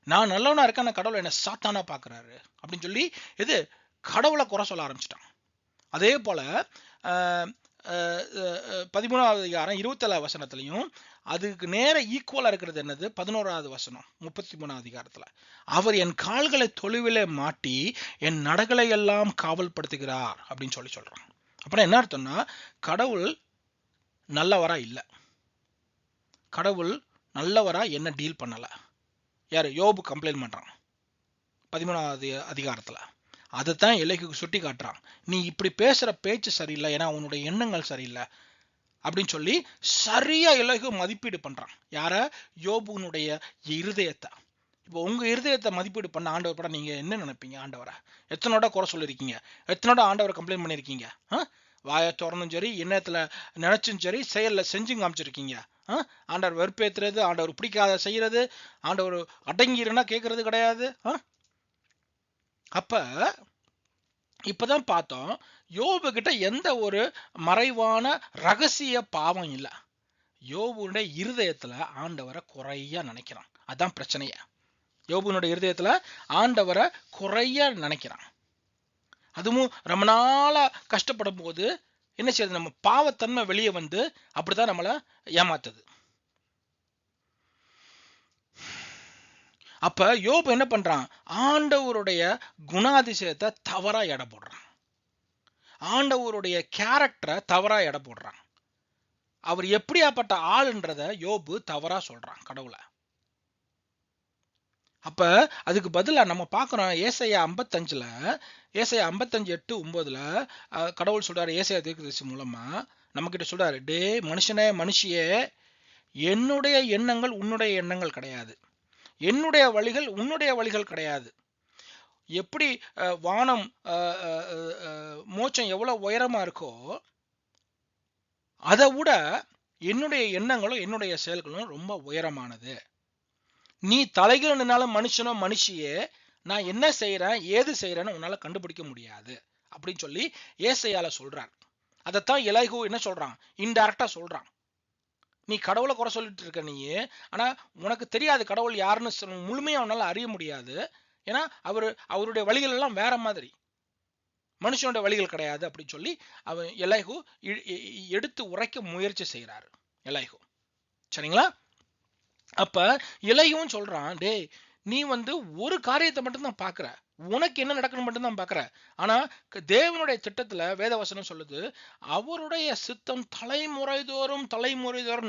நான் நல்லவனா இருக்கேன், ஆனா கடவுள் என்ன சாத்தானா பாக்குறாரு அப்படின்னு சொல்லி இது கடவுளை குறை சொல்ல ஆரம்பிச்சிட்டான். அதே போல 13வது அதிகாரம் 27 வசனத்திலையும் அதுக்கு நேர ஈக்குவலா இருக்கிறது என்னது, 11வது வசனம் 33வது அதிகாரத்துல, அவர் என் கால்களை தொழுவிலே மாட்டி என் நடைகளை எல்லாம் காவல்படுத்துகிறார் அப்படின்னு சொல்றான். அப்புறம் என்ன அர்த்தம்னா, கடவுள் நல்லவரா இல்ல, கடவுள் நல்லவரா என்ன டீல் பண்ணல. யாரு? யோபு கம்ப்ளைண்ட் பண்றான் 13வது அதிகாரத்துல. அதைத்தான் எலியாகு சுட்டி காட்டுறான், நீ இப்படி பேசுற பேச்சு சரியில்லை, ஏன்னா உன்னுடைய எண்ணங்கள் சரியில்லை அப்படின்னு சொல்லி சரியா எலியாகு மதிப்பீடு பண்றான். யார? யோபுனுடைய இருதயத்தை. இப்போ உங்க இருதயத்தை மதிப்பீடு பண்ண ஆண்டவர் படம் நீங்க என்ன நினைப்பீங்க? ஆண்டவரை எத்தனோட குறை சொல்லிருக்கீங்க, எத்தனோட ஆண்டவரை கம்ப்ளைண்ட் பண்ணிருக்கீங்க? வாயை திறந்தும் சரி, எண்ணத்துல நினைச்சும் சரி, செயல்ல செஞ்சும் காமிச்சிருக்கீங்க. ஆண்டவர் வெறுப்பேத்துறது, ஆண்டவர் பிடிக்காத செய்யறது, ஆண்டவர் அடங்கிருன்னா கேட்கறது கிடையாது. அப்ப இப்பதான் பார்த்தோம், யோபு கிட்ட எந்த ஒரு மறைவான ரகசிய பாவம் இல்லை. யோபுனுடைய இருதயத்துல ஆண்டவரை குறையா நினைக்கிறான். அதான் பிரச்சனைய. யோபுனுடைய இருதயத்துல ஆண்டவரை குறையா நினைக்கிறான். அதுவும் ரொம்ப நாளா கஷ்டப்படும் போது என்ன செய்யுது, நம்ம பாவத்தன்மை வெளியே வந்து அப்படிதான் நம்மளை ஏமாத்துது. அப்ப யோபு என்ன பண்றான், ஆண்டவருடைய குணாதிசயத்தை தவறா எடை போடுறான், ஆண்டவருடைய கேரக்டரை தவறா எடை போடுறான். அவர் எப்படியாப்பட்ட ஆளுன்றத யோபு தவறா சொல்றான் கடவுளை. அப்ப அதுக்கு பதிலா நம்ம பார்க்கிறோம், ஏசாயா 55ல, ஏசாயா 55:8-9 கடவுள் சொல்றாரு, ஏசாயா தீர்க்கதரிசி மூலமா நம்ம கிட்ட சொல்றாரு, டே மனுஷனே மனுஷியே, என்னுடைய எண்ணங்கள் உன்னுடைய எண்ணங்கள் கிடையாது, என்னுடைய வழிகள் உன்னுடைய வழிகள் கிடையாது. எப்படி வானம் மோட்சம் எவ்வளவு உயரமா இருக்கோ, அதை விட என்னுடைய எண்ணங்களும் என்னுடைய செயல்களும் ரொம்ப உயரமானது. நீ தலைகள் நின்னாலும் மனுஷனோ மனுஷியே, நான் என்ன செய்யறேன் ஏது செய்யறேன்னு உன்னால கண்டுபிடிக்க முடியாது அப்படின்னு சொல்லி ஏசாயால சொல்றார். அதைத்தான் எலியாகு என்ன சொல்றான், இன்டைரக்டா சொல்றான். நீ கடவுளை குறை சொல்லிட்டு இருக்க நீ, ஆனா உனக்கு தெரியாது கடவுள் யாருன்னு முழுமையா உன்னால அறிய முடியாது. ஏன்னா அவருடைய வழிகள் எல்லாம் வேற மாதிரி, மனுஷனுடைய வழிகள் கிடையாது அப்படின்னு சொல்லி அவன் எலியாகு எடுத்து உரைக்க முயற்சி செய்யறாரு எலியாகு. சரிங்களா? அப்ப எலியாகும் சொல்றான், டே நீ ஒரு காரியத்தை மட்டும்தான் பாக்குற, உனக்கு என்ன நடக்கணும் மட்டும்தான் பாக்குற. ஆனா தேவனுடைய திட்டத்துல வேதவசனம் சொல்லுது, அவருடைய சித்தம் தலைமுறை தோறும்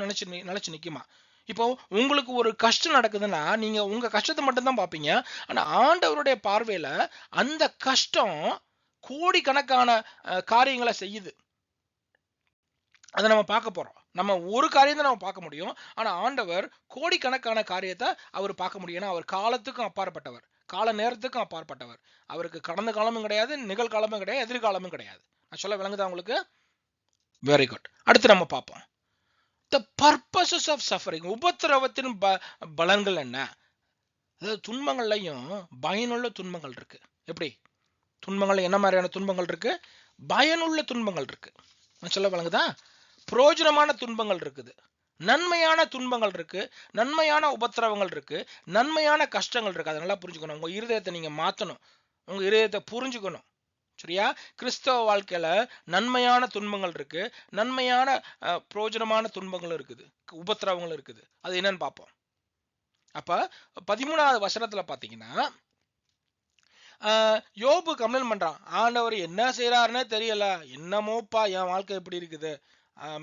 நினைச்சு நிக்குமா. இப்போ உங்களுக்கு ஒரு கஷ்டம் நடக்குதுன்னா நீங்க உங்க கஷ்டத்தை மட்டும்தான் பார்ப்பீங்க. ஆனா ஆண்டவருடைய பார்வையில அந்த கஷ்டம் கோடிக்கணக்கான காரியங்களை செய்யுது. அதை நம்ம பார்க்க போறோம். நம்ம ஒரு காரியம் தான் நம்ம பார்க்க முடியும், ஆனா ஆண்டவர் கோடிக்கணக்கான காரியத்தை அவர் பார்க்க முடியும். ஏன்னா அவர் காலத்துக்கும் அப்பாற்பட்டவர், கால நேரத்துக்கும் அப்பாற்பட்டவர். அவருக்கு கடந்த காலமும் கிடையாது, நிகழ்காலமும் கிடையாது, எதிர்காலமும் கிடையாது. நான் சொல்ல விளங்குதா உங்களுக்கு? Very good. அடுத்து நம்ம பார்ப்போம், the purposes of suffering. உபத்திரவத்தின் பலன்கள் என்ன? அதாவது துன்பங்கள்லையும் பயனுள்ள துன்பங்கள் இருக்கு. எப்படி துன்பங்கள், என்ன மாதிரியான துன்பங்கள் இருக்கு? பயனுள்ள துன்பங்கள் இருக்கு. நான் சொல்ல விளங்குதா? பிரயோஜனமான துன்பங்கள் இருக்குது, நன்மையான துன்பங்கள் இருக்கு, நன்மையான உபத்திரவங்கள் இருக்கு, நன்மையான கஷ்டங்கள் இருக்கு. அதை நல்லா புரிஞ்சுக்கணும். உங்க இருதயத்தை நீங்க மாத்தணும், உங்க இருதயத்தை புரிஞ்சுக்கணும். சரியா? கிறிஸ்தவ வாழ்க்கையில நன்மையான துன்பங்கள் இருக்கு, நன்மையான பிரயோஜனமான துன்பங்கள் இருக்குது, உபத்திரவங்கள் இருக்குது. அது என்னன்னு பார்ப்போம். அப்ப 13வது வசனத்துல பாத்தீங்கன்னா யோபு கம்ப்ளைண்ட் பண்றான், ஆண்டவர் என்ன செய்யறாருன்னே தெரியல, என்னமோப்பா என் வாழ்க்கை எப்படி இருக்குது,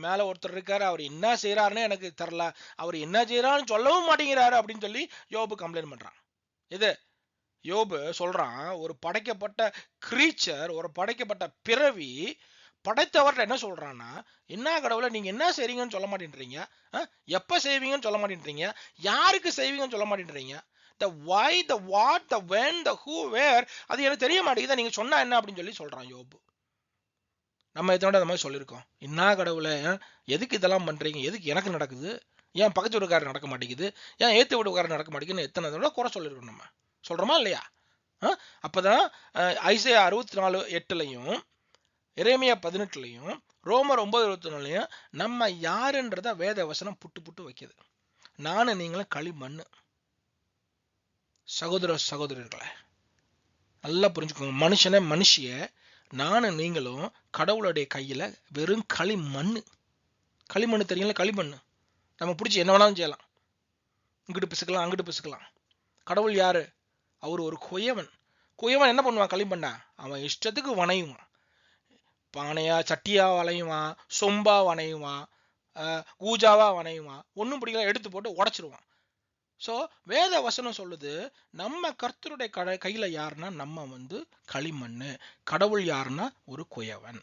மேல ஒருத்தர் இருக்காரு, அவர் என்ன செய்யறாருன்னு எனக்கு தெரியல, அவர் என்ன செய்யறாருன்னு சொல்லவும் மாட்டேங்கிறாரு அப்படின்னு சொல்லி யோபு கம்ப்ளைண்ட் பண்றான். இது யோபு சொல்றான், ஒரு படைக்கப்பட்ட கிரீச்சர், ஒரு படைக்கப்பட்ட பிறவி படைத்தவர்கிட்ட என்ன சொல்றான்னா, என்ன கடவுளை நீங்க என்ன செய்றீங்கன்னு சொல்ல மாட்டேன்றீங்க, எப்ப செய்வீங்கன்னு சொல்ல மாட்டேன்றீங்க, யாருக்கு செய்வீங்கன்னு சொல்ல மாட்டேன்றீங்க, the why, the what, the when, the who, where, அது எனக்கு தெரிய மாட்டேங்குது, நீங்க சொன்னா என்ன அப்படின்னு சொல்லி சொல்றான் யோபு. நம்ம இதோட அந்த மாதிரி சொல்லியிருக்கோம், என்ன கடவுளை எதுக்கு இதெல்லாம் பண்றீங்க, எதுக்கு எனக்கு நடக்குது, ஏன் பக்கத்து வீட்டுக்காரர் நடக்க மாட்டேங்குது, ஏன் ஏத்து வீட்டுக்காரர் நடக்க மாட்டேங்குதுன்னு எத்தனை தடவை குறை சொல்லிருக்கோம் நம்ம. சொல்றோமா இல்லையா? அப்பதான் ஐசையா 64:8 எரேமியா 18 ரோமர் 9:21 நம்ம யாருன்றத வேத வசனம் புட்டு புட்டு வைக்குது. நானும் நீங்களும் களிமண்ணு. சகோதர சகோதரர்களே நல்லா புரிஞ்சுக்கோங்க. மனுஷிய நானும் நீங்களும் கடவுளுடைய கையில வெறும் களிமண்ணு. களிமண்ணு தெரியுங்களா? களிமண்ணு நம்ம பிடிச்சி என்ன வேணாலும் செய்யலாம். இங்கிட்டு பிசுக்கலாம், அங்கிட்டு பிசுக்கலாம். கடவுள் யாரு? அவர் ஒரு குயவன். குயவன் என்ன பண்ணுவான்? களிமண்ணா அவன் இஷ்டத்துக்கு வணையுவான். பானையா சட்டியா வளையுவான், சொம்பா வணையுவான், ஊஜாவா வணையுவான். ஒன்றும் பிடிக்கல எடுத்து போட்டு உடைச்சிருவான். ஸோ வேத வசனம் சொல்லுது, நம்ம கர்த்தருடைய கையில யாருன்னா நம்ம களிமண்ணு, கடவுள் யாருன்னா ஒரு குயவன்.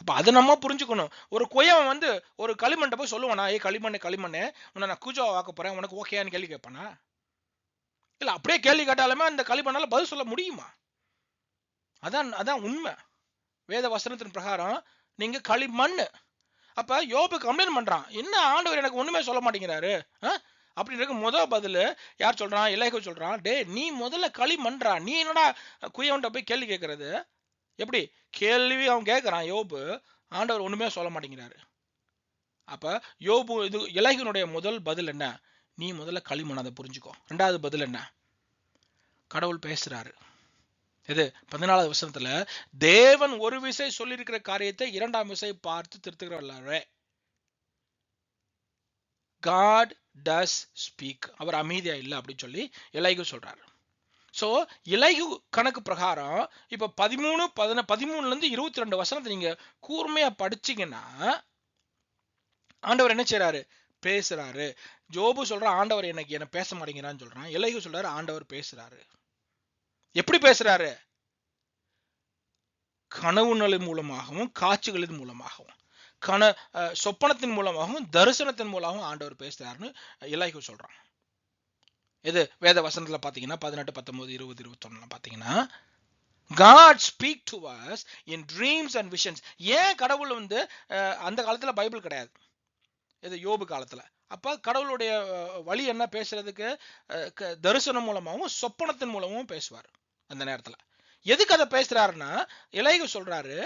அப்ப அதை நம்ம புரிஞ்சுக்கணும். ஒரு குயவன் ஒரு களிமண்ணை போய் சொல்லுவானா, ஏ களிமண்ணே உன்னை நான் கூஜாவை வாக்க போறேன், உனக்கு ஓகேன்னு கேள்வி கேட்பானா? இல்ல அப்படியே கேள்வி கேட்டாலுமே அந்த களிமண்ணால பதில் சொல்ல முடியுமா? அதான் உண்மை. வேத வசனத்தின் பிரகாரம் நீங்க களிமண்ணு. அப்ப யோபு கம்ப்ளைண்ட் பண்றான், என்ன ஆண்டவர் எனக்கு ஒண்ணுமே சொல்ல மாட்டேங்கிறாரு அப்படின்னு. முதல் பதில் யார் சொல்றான்? எலியாகு சொல்றான், டே நீ முதல்ல களிமண்றா, நீ என்னடா குயவன்ட்ட போய் கேள்வி கேட்கறது? எப்படி கேள்வி அவன் கேட்கிறான் யோபு, ஆண்டவர் ஒண்ணுமே சொல்ல மாட்டேங்கிறாரு. அப்ப யோபு எலியாகுனுடைய முதல் பதில் என்ன? நீ முதல்ல களிமண், அதை புரிஞ்சுக்கோ. ரெண்டாவது பதில் என்ன? கடவுள் பேசுறாரு. இது 14வது வசனத்துல தேவன் ஒரு விசை சொல்லியிருக்கிற காரியத்தை இரண்டாம் விசை பார்த்து திருத்துகிறாரே. God does speak. அவர் அமைதியா இல்லை அப்படின்னு சொல்லி எலியாகு சொல்றாரு. சோ எலியாகு கணக்கு பிரகாரம் இப்ப 13:22 வசனத்தை நீங்க கூர்மையா படிச்சீங்கன்னா ஆண்டவர் என்ன செய்யறாரு? பேசுறாரு. யோபு சொல்ற ஆண்டவர் என்ன பேச மாட்டேங்கிறான்னு சொல்றான். எலியாகு சொல்றாரு ஆண்டவர் பேசுறாரு. எப்படி பேசுறாரு? கனவுகளின் மூலமாகவும் காட்சிகளின் மூலமாகவும் சொப்பனத்தின் மூலமாகவும் தரிசனத்தின் மூலமாகவும் ஆண்டவர் பேசுறாருன்னு எலியாகு சொல்றான். இது வேத வசனத்துல பாத்தீங்கன்னா 18, 19, 20, 21 பாத்தீங்கன்னா God speak to us in dreams and visions. ஏன் கடவுள் அந்த காலத்துல பைபிள் கிடையாது, இது யோபு காலத்துல. அப்ப கடவுளுடைய வழி என்ன பேசுறதுக்கு? தரிசனம் மூலமாகவும் சொப்பனத்தின் மூலமும் பேசுவார். அந்த நேரத்துல எதுக்கு அதை பேசுறாருன்னா, எலியாகு சொல்றாரு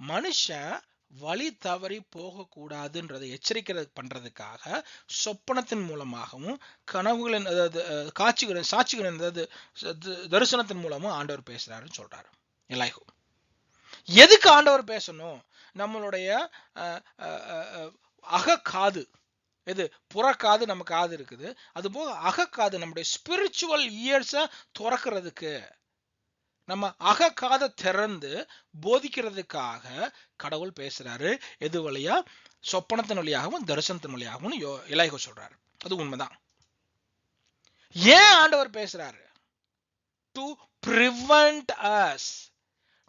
மனுஷன் வழி தவறி போக கூடாதுன்றதை எச்சரிக்கை பண்றதுக்காக சொப்பனத்தின் மூலமாகவும் கனவுகளின் காட்சிகளின் சாட்சிகளின் தரிசனத்தின் மூலமும் ஆண்டவர் பேசுறாருன்னு சொல்றாரு எலியாகு. எதுக்கு ஆண்டவர் பேசணும்? நம்மளுடைய அகக்காது, எது புறக்காது, நம்ம காது இருக்குது, அது போக அகக்காது நம்முடைய ஸ்பிரிச்சுவல் இயர்ஸை துறக்கிறதுக்கு, நம்ம அகக்காதை திறந்து போதிக்கிறதுக்காக கடவுள் பேசுறாரு. எது வழியா? சொப்பனத்தின் வழியாகவும் தரிசனத்தின் வழியாகவும் எலியாகு சொல்றாரு. அது உண்மைதான். ஏன் ஆண்டவர் பேசுறாரு? டு prevent us,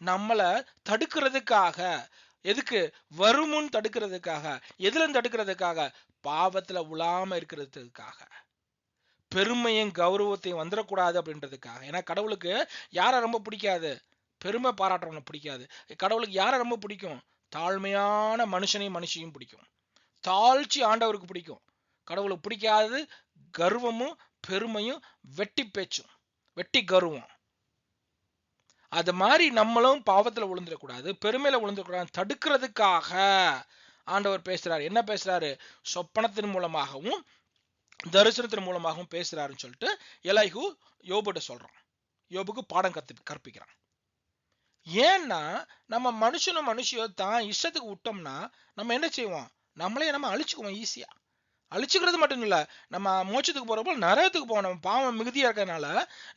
நம்மளை தடுக்கிறதுக்காக. எதுக்கு? வருமுன் தடுக்கிறதுக்காக. எதுல தடுக்கிறதுக்காக? பாவத்துல உழாம இருக்கிறதுக்காக, பெருமையும் கௌரவத்தையும் வந்துடக்கூடாது அப்படின்றதுக்காக. ஏன்னா கடவுளுக்கு யாரை ரொம்ப பிடிக்காது? பெருமை பாராட்டுறவனை பிடிக்காது. கடவுளுக்கு யாரை ரொம்ப பிடிக்கும்? தாழ்மையான மனுஷனையும் பிடிக்கும். தாழ்ச்சி ஆண்டவருக்கு பிடிக்கும். கடவுளுக்கு பிடிக்காது கர்வமும் பெருமையும் வெட்டி பேச்சும், வெட்டி கர்வம். அது மாதிரி நம்மளும் பாவத்துல விழுந்துடக்கூடாது, பெருமையில விழுந்துடக்கூடாது தடுக்கிறதுக்காக ஆண்டவர் பேசுறாரு. என்ன பேசுறாரு? சொப்பனத்தின் மூலமாகவும் தரிசனத்தின் மூலமாகவும் பேசுறாருன்னு சொல்லிட்டு எலியாகு யோபுட்ட சொல்றான். யோபுக்கு பாடம் கற்பிக்கிறான். ஏன்னா நம்ம மனுஷியோ தான் இஷ்டத்துக்கு விட்டோம்னா நம்ம என்ன செய்வோம்? நம்மளே நம்ம அழிச்சுக்குவோம். ஈஸியா அழிச்சுக்கிறது மட்டும் இல்ல, நம்ம மோட்சத்துக்கு போறப்போ நரகத்துக்கு போவோம். நம்ம பாவம் மிகுதியா இருக்கிறதுனால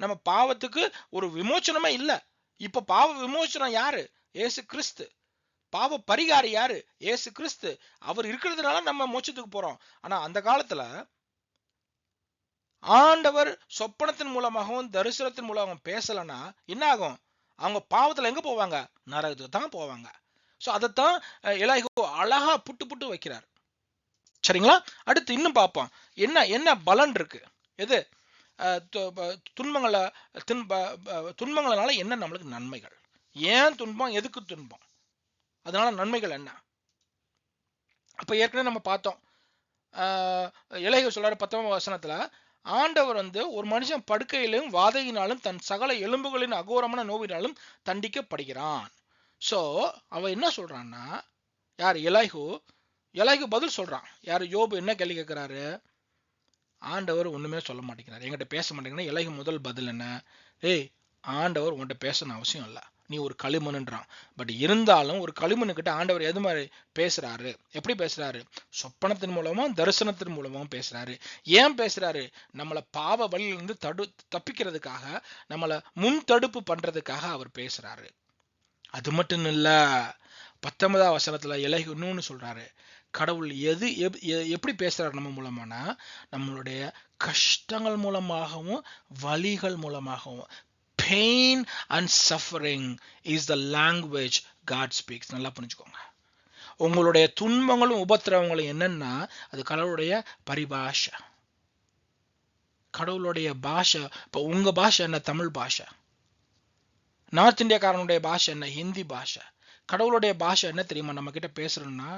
நம்ம பாவத்துக்கு ஒரு விமோச்சனமே இல்லை. இப்ப பாவ விமோச்சனம் யாரு? ஏசு கிறிஸ்து. பாவ பரிகாரி யாரு? ஏசு கிறிஸ்து. அவர் இருக்கிறதுனால நம்ம மோட்சத்துக்கு போறோம். ஆனா அந்த காலத்துல ஆண்டவர் சொப்பனத்தின் மூலமாகவும் தரிசனத்தின் மூலமாகவும் பேசலன்னா என்ன ஆகும்? அவங்க பாவத்துல எங்க போவாங்க? நரகத்துக்கு தான் போவாங்க. சோ அதைத்தான் எலியாகு அழகா புட்டு வைக்கிறார். சரிங்களா? அடுத்து இன்னும் பார்ப்போம். என்ன பலன் இருக்கு? எது துன்பங்களால என்ன நம்மளுக்கு நன்மைகள்? ஏன் துன்பம்? எதுக்கு துன்பம்? அதனால நன்மைகள் என்ன? அப்ப ஏற்கனவே நம்ம பார்த்தோம், எலேகு சொல்றாரு 19 வசனத்துல, ஆண்டவர் வந்து ஒரு மனுஷன் படுக்கையிலும் வாதையினாலும் தன் சகல எலும்புகளின் அகோரமான நோவினாலும் தண்டிக்கப்படுகிறான். சோ அவன் என்ன சொல்றான்னா, யார்? எலேகு பதில் சொல்றான். யாரு? யோபு என்ன கேள்வி கேட்கிறாரு? ஆண்டவர் ஒண்ணுமே சொல்ல மாட்டேங்கிறார், என்கிட்ட பேச மாட்டேங்கிறார். எலேகு முதல் பதில் என்ன? ஏய், ஆண்டவர் உன்கிட்ட பேசணும் அவசியம் இல்லை, நீ ஒரு களிமண்ன்றான். பட் இருந்தாலும் ஒரு களிமண்ணுக்கிட்ட ஆண்டவர் எது மாதிரி பேசுறாரு? எப்படி பேசுறாரு? சொப்பனத்தின் மூலமும் தரிசனத்தின் மூலமும் பேசுறாரு. ஏன் பேசுறாரு? நம்மளை பாவ வழியிலிருந்து தப்பிக்கிறதுக்காக, நம்மளை முன் தடுப்பு பண்றதுக்காக அவர் பேசுறாரு. அது மட்டும் இல்ல, 19ஆம் வசனத்துல எலேகு இன்னொன்னு சொல்றாரு. கடவுள் எப்படி பேசுறாரு நம்ம மூலமானா, நம்மளுடைய கஷ்டங்கள் மூலமாகவும் வலிகள் மூலமாகவும். Pain and suffering is the language God speaks. நல்லா புரிஞ்சுக்கோங்க. உங்களுடைய துன்பங்களும் உபத்திரவங்களும் என்னன்னா, அது கடவுளுடைய பரிபாஷை, கடவுளுடைய பாஷை. இப்போ உங்க பாஷை என்ன? தமிழ் பாஷை. நார்த் இந்தியாக்காரனுடைய பாஷை என்ன? ஹிந்தி பாஷை. கடவுளுடைய பாஷை என்ன தெரியுமா? நம்ம கிட்ட பேசுறோம்னா,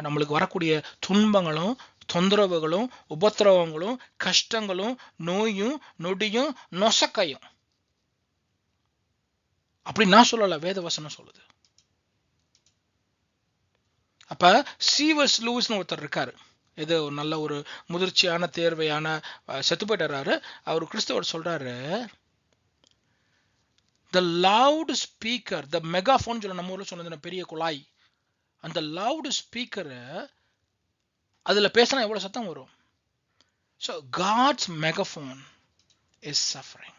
நம்மளுக்கு வரக்கூடிய துன்பங்களும் தொந்தரவுகளும் உபத்திரவங்களும் கஷ்டங்களும் நோயும் நொடியும் நொசக்கையும், அப்படி நான் சொல்லல, வேதவசனம் சொல்லுது. அப்ப சீவர்ஸ் லூயிஸ்னு ஒருத்தர் இருக்காரு. இது ஒரு நல்ல ஒரு முதிர்ச்சியான தேர்வையான செத்து போயிட்டாரு. அவர் கிறிஸ்தவர் சொல்றாரு, the loud speaker, the megaphone சொல்ல நம்ம ஊர்ல சொன்னது பெரிய குழாய், அந்த லவுட் ஸ்பீக்கர் அதுல பேசினா எவ்வளவு சத்தம் வரும். So God's megaphone is suffering.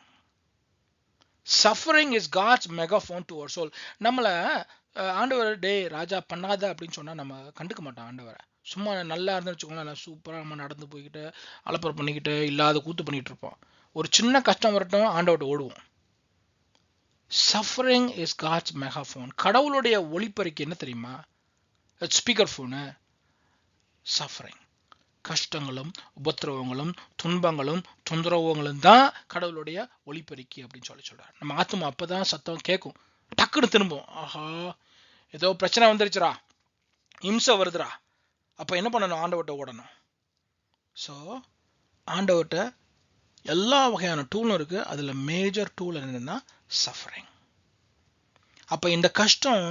Suffering is God's megaphone to our soul. நம்மள ஆண்டவர் டே ராஜா பண்ணாத அப்படின்னு சொன்னா நம்ம கண்டுக்க மாட்டோம் ஆண்டவரை. சும்மா நல்லா இருந்து வச்சுக்கோங்களேன், சூப்பரா நம்ம நடந்து போய்கிட்டு அலப்பறை பண்ணிக்கிட்டு இல்லாத கூத்து பண்ணிட்டு இருப்போம். ஒரு சின்ன கஷ்டம் வரட்டும் ஆண்டவர்கிட்ட ஓடுவோம். Suffering is God's megaphone. கடவுளுடைய ஒளிப்பறிக்கை என்ன தெரியுமா? ஸ்பீக்கர் போனு. சஃபரிங், கஷ்டங்களும் உபத்திரவங்களும் துன்பங்களும் தொந்தரவுகளும் தான் கடவுளுடைய ஒளிப்பறிக்கை அப்படின்னு சொல்றாரு. நம்ம ஆத்மா அப்பதான் சத்தம் கேட்கும், டக்குன்னு திரும்பும். ஆஹா, ஏதோ பிரச்சனை வந்துருச்சுரா, இம்சை வருதுரா, அப்ப என்ன பண்ணணும்? ஆண்டவர்கிட்ட ஓடணும். ஸோ ஆண்டவர்கிட்ட எல்லா வகையான டூலும் இருக்கு. அதுல மேஜர் டூல் என்னன்னா சஃபரிங். அப்ப இந்த கஷ்டம்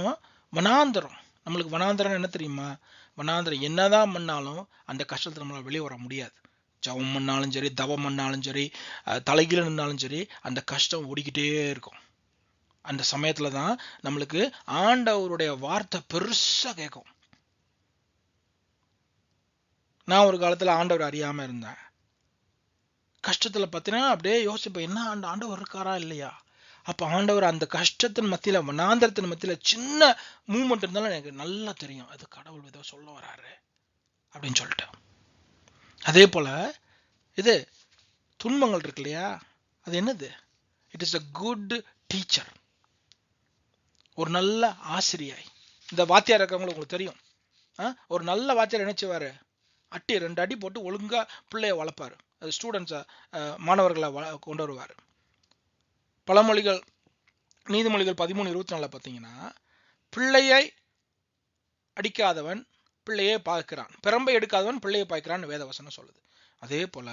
வனாந்தரம். நம்மளுக்கு வனாந்தரம் என்ன தெரியுமா? வனாந்தரம் என்னதான் பண்ணாலும் அந்த கஷ்டத்துல நம்மளால வெளியே வர முடியாது. ஜபம் பண்ணாலும் சரி, தவம் பண்ணாலும் சரி, தலைகீழ நின்னாலும் சரி, அந்த கஷ்டம் ஓடிக்கிட்டே இருக்கும். அந்த சமயத்துல தான் நம்மளுக்கு ஆண்டவருடைய வார்த்தை பெருசா கேட்கும். நான் ஒரு காலத்துல ஆண்டவர் அறியாம இருந்தேன். கஷ்டத்துல பார்த்தீங்கன்னா அப்படியே யோசிப்பேன், என்ன ஆண்டவர் இருக்காரா இல்லையா? அப்ப ஆண்டவர் அந்த கஷ்டத்தின் மத்தியில, வனாந்தரத்தின் மத்தியில சின்ன மூவ்மெண்ட் இருந்தாலும் எனக்கு நல்லா தெரியும், அது கடவுள் ஏதோ சொல்ல வராரு அப்படின்னு சொல்லிட்டு. அதே போல இது துன்பங்கள் இருக்கு இல்லையா, அது என்னது? It is a good teacher. ஒரு நல்ல ஆசிரியை. இந்த வாத்தியார் இருக்கிறவங்களுக்கு உங்களுக்கு தெரியும், ஒரு நல்ல வாத்தியார் நினைச்சுவாரு, 2 அடி போட்டு ஒழுங்கா பிள்ளைய வளர்ப்பாரு. அது ஸ்டூடெண்ட்ஸை, மாணவர்களை கொண்டு வருவார். பழமொழிகள், நீதிமொழிகள் 13:24 பார்த்தீங்கன்னா, பிள்ளையை அடிக்காதவன் பிள்ளையை பார்க்கிறான், பெரம்பை எடுக்காதவன் பிள்ளையை பார்க்கிறான்னு வேதவசனம் சொல்லுது. அதே போல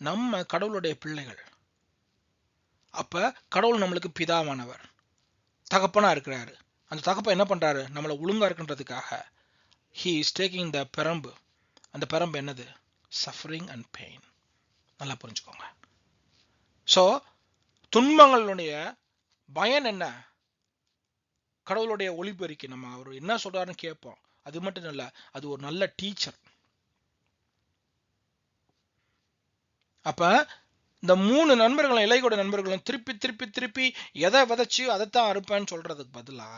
நம்ம கடவுளுடைய பிள்ளைகள். அப்ப கடவுள் நம்மளுக்கு பிதாவானவர், தகப்பனா இருக்கிறாரு. அந்த தகப்பன் என்ன பண்றாரு? நம்மளை ஒழுங்கா இருக்குன்றதுக்காக he is taking the பெரம்பு. அந்த பெரம்பு என்னது? suffering and pain. நல்லா புரிஞ்சுக்கோங்க. சோ துன்பங்களுடைய பயன் என்ன? கடவுளுடைய ஒளிபெருக்கி. நம்ம அவர் என்ன சொல்றாருன்னு கேட்போம். அது மட்டும் இல்ல, அது ஒரு நல்ல டீச்சர். அப்ப இந்த 3 நண்பர்களும், இளையோட நண்பர்களும் திருப்பி திருப்பி திருப்பி எதை விதைச்சு அதைத்தான் அறுப்பேன்னு சொல்றதுக்கு பதிலா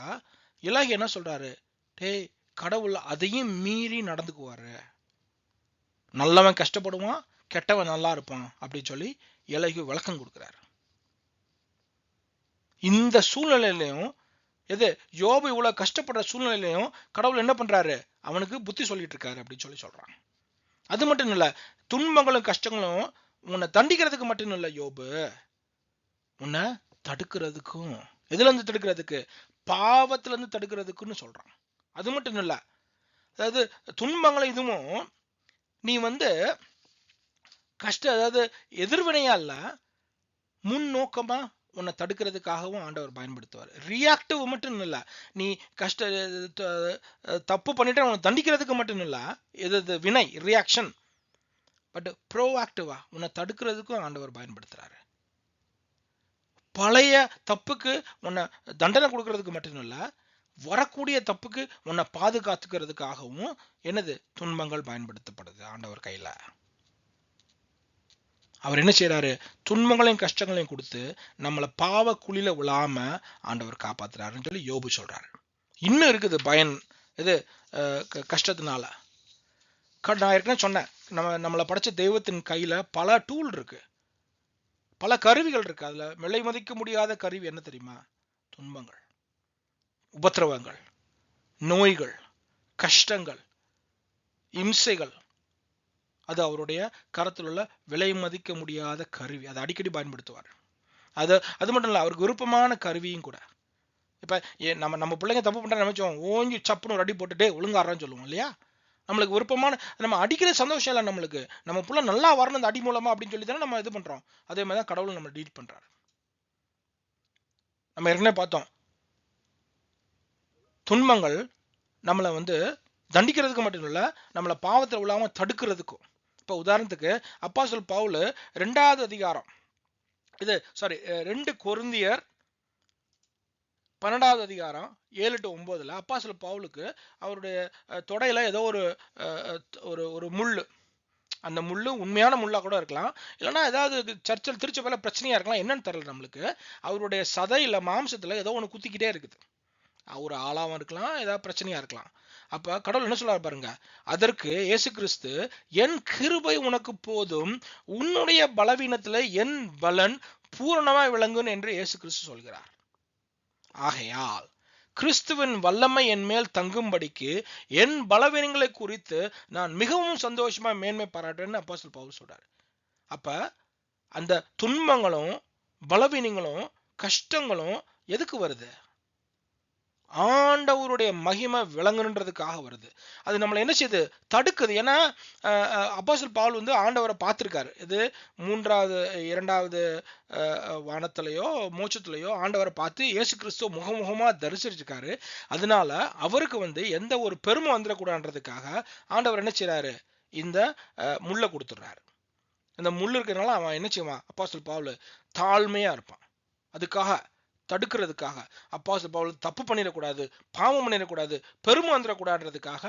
இலகி என்ன சொல்றாரு? டேய், கடவுள் அதையும் மீறி நடந்துக்குவாரு. நல்லவன் கஷ்டப்படுவான், கெட்டவன் நல்லா இருப்பான் அப்படின்னு சொல்லி இலகி விளக்கம் கொடுக்கிறாரு. இந்த சூழ்நிலையிலையும், எது யோபு இவ்வளவு கஷ்டப்படுற சூழ்நிலையிலையும் கடவுள் என்ன பண்றாரு? அவனுக்கு புத்தி சொல்லிட்டு இருக்காரு அப்படின்னு சொல்றாங்க. அது மட்டும் இல்ல, துன்பங்களும் கஷ்டங்களும் உன்னை தண்டிக்கிறதுக்கு மட்டும் இல்ல யோபு, உன்னை தடுக்கிறதுக்கும். எதுல இருந்து தடுக்கிறதுக்கு? பாவத்துல இருந்து தடுக்கிறதுக்குன்னு சொல்றான். அது மட்டும் இல்ல, அதாவது துன்பங்களும் இதுவும் நீ அதாவது எதிர்வினையா இல்ல, முன்னோக்கமா உன்னை தடுக்கிறதுக்காகவும் ஆண்டவர் பயன்படுத்துவார். ரியாக்டிவ் மட்டும் இல்ல, நீ தப்பு பண்ணிட்டு உன்னை தண்டிக்கிறதுக்கு மட்டும் இல்ல, இது வினை ரியாக்ஷன், பட் ப்ரோஆக்டிவா உன்னை தடுக்கிறதுக்கும் ஆண்டவர் பயன்படுத்துறாரு. பழைய தப்புக்கு உன்னை தண்டனை கொடுக்கறதுக்கு மட்டும் இல்ல, வரக்கூடிய தப்புக்கு உன்னை பாதுகாத்துக்கிறதுக்காகவும் என்னது துன்பங்கள் பயன்படுத்தப்படுது ஆண்டவர் கையில. அவர் என்ன செய்யறாரு? துன்பங்களையும் கஷ்டங்களையும் கொடுத்து நம்மளை பாவ குழியில விழாம ஆண்டவர் காப்பாத்துறாருன்னு சொல்லி யோபு சொல்றாரு. இன்னும் இருக்குது பயன் இது கஷ்டத்தினால. நான் ஏற்கனவே சொன்னேன், நம்மளை படைச்ச தெய்வத்தின் கையில பல டூல் இருக்கு, பல கருவிகள் இருக்கு. அதுல விலை மதிக்க முடியாத கருவி என்ன தெரியுமா? துன்பங்கள், உபத்திரவங்கள், நோய்கள், கஷ்டங்கள், இம்சைகள். அது அவருடைய கரத்தில் உள்ள விலை மதிக்க முடியாத கருவி. அதை அடிக்கடி பயன்படுத்துவார். அது மட்டும் இல்ல, அவருக்கு விருப்பமான கருவியும் கூட. இப்ப நம்ம பிள்ளைங்க தப்பு பண்ற நினைச்சோம், ஓஞ்சி சப்புன்னு ஒரு அடி போட்டுட்டே ஒழுங்காடுறான்னு சொல்லுவோம் இல்லையா? நம்மளுக்கு விருப்பமான, நம்ம அடிக்கிற சந்தோஷம் இல்லை நம்மளுக்கு, நம்ம புள்ள நல்லா வரணும் இந்த அடி மூலமா அப்படின்னு சொல்லி தானே நம்ம இது பண்றோம். அதே மாதிரி தான் கடவுள் நம்ம டீல் பண்றாரு. நம்ம ஏற்கனவே பார்த்தோம், துன்பங்கள் நம்மளை தண்டிக்கிறதுக்கு மட்டும் இல்ல, நம்மளை பாவத்தில் விழாம தடுக்கிறதுக்கும். இப்ப உதாரணத்துக்கு அப்போஸ்தலன் பவுல் 2வது அதிகாரம், 2 கொரிந்தியர் 12வது அதிகாரம் 7 to 9 அப்போஸ்தலன் பவுலுக்கு அவருடைய தொடையில ஏதோ ஒரு முள்ளு, அந்த முள்ளு உண்மையான முள்ளா கூட இருக்கலாம், இல்லைன்னா ஏதாவது சர்ச்சில் திருச்சபையில பிரச்சனையா இருக்கலாம், என்னன்னு தெரியல நம்மளுக்கு. அவருடைய சதையில மாம்சத்துல ஏதோ ஒன்று குத்திக்கிட்டே இருக்குது. ஒரு ஆளாவும் இருக்கலாம், ஏதாவது பிரச்சனையா இருக்கலாம். அப்ப கடவுள் என்ன சொல்றாரு பாருங்க, அதற்கு இயேசு கிறிஸ்து, என் கிருபை உனக்கு போதும், உன்னுடைய பலவீனத்துல என் பலன் பூரணமாய் விளங்கும் என்று இயேசு கிறிஸ்து சொல்கிறார். ஆகையால் கிறிஸ்துவின் வல்லமை என் மேல் தங்கும்படிக்கு என் பலவீனங்களை குறித்து நான் மிகவும் சந்தோஷமா மேன்மை பாராட்டுறேன்னு அப்போஸ்தலன் பவுல் சொல்றாரு. அப்ப அந்த துன்பங்களும் பலவீனங்களும் கஷ்டங்களும் எதுக்கு வருது? ஆண்டவருடைய மகிமை விளங்குன்றதுக்காக வருது. அது நம்மளை என்ன செய்யுது? தடுக்குது. ஏன்னா அப்போஸ்தலன் பவுல் ஆண்டவரை பார்த்திருக்காரு. இது 2வது வானத்திலேயோ மோட்சத்திலேயோ ஆண்டவரை பார்த்து இயேசு கிறிஸ்துவ முகமுகமா தரிசிச்சிருக்காரு. அதனால அவருக்கு எந்த ஒரு பெருமை வந்துடக்கூடாதுன்றதுக்காக ஆண்டவர் என்ன செய்யறாரு? இந்த முள்ளை கொடுத்துடுறாரு. இந்த முள் இருக்கிறதுனால அவன் என்ன செய்வான்? அப்போஸ்தலன் பவுல் தாழ்மையா இருப்பான். அதுக்காக தடுக்கிறதுக்காக அப்போஸ்தலன் பவுல் தப்பு பண்ணிடக்கூடாது, பாவம் பண்ணிடக்கூடாது, பெருமை வந்துடக்கூடாதுன்றதுக்காக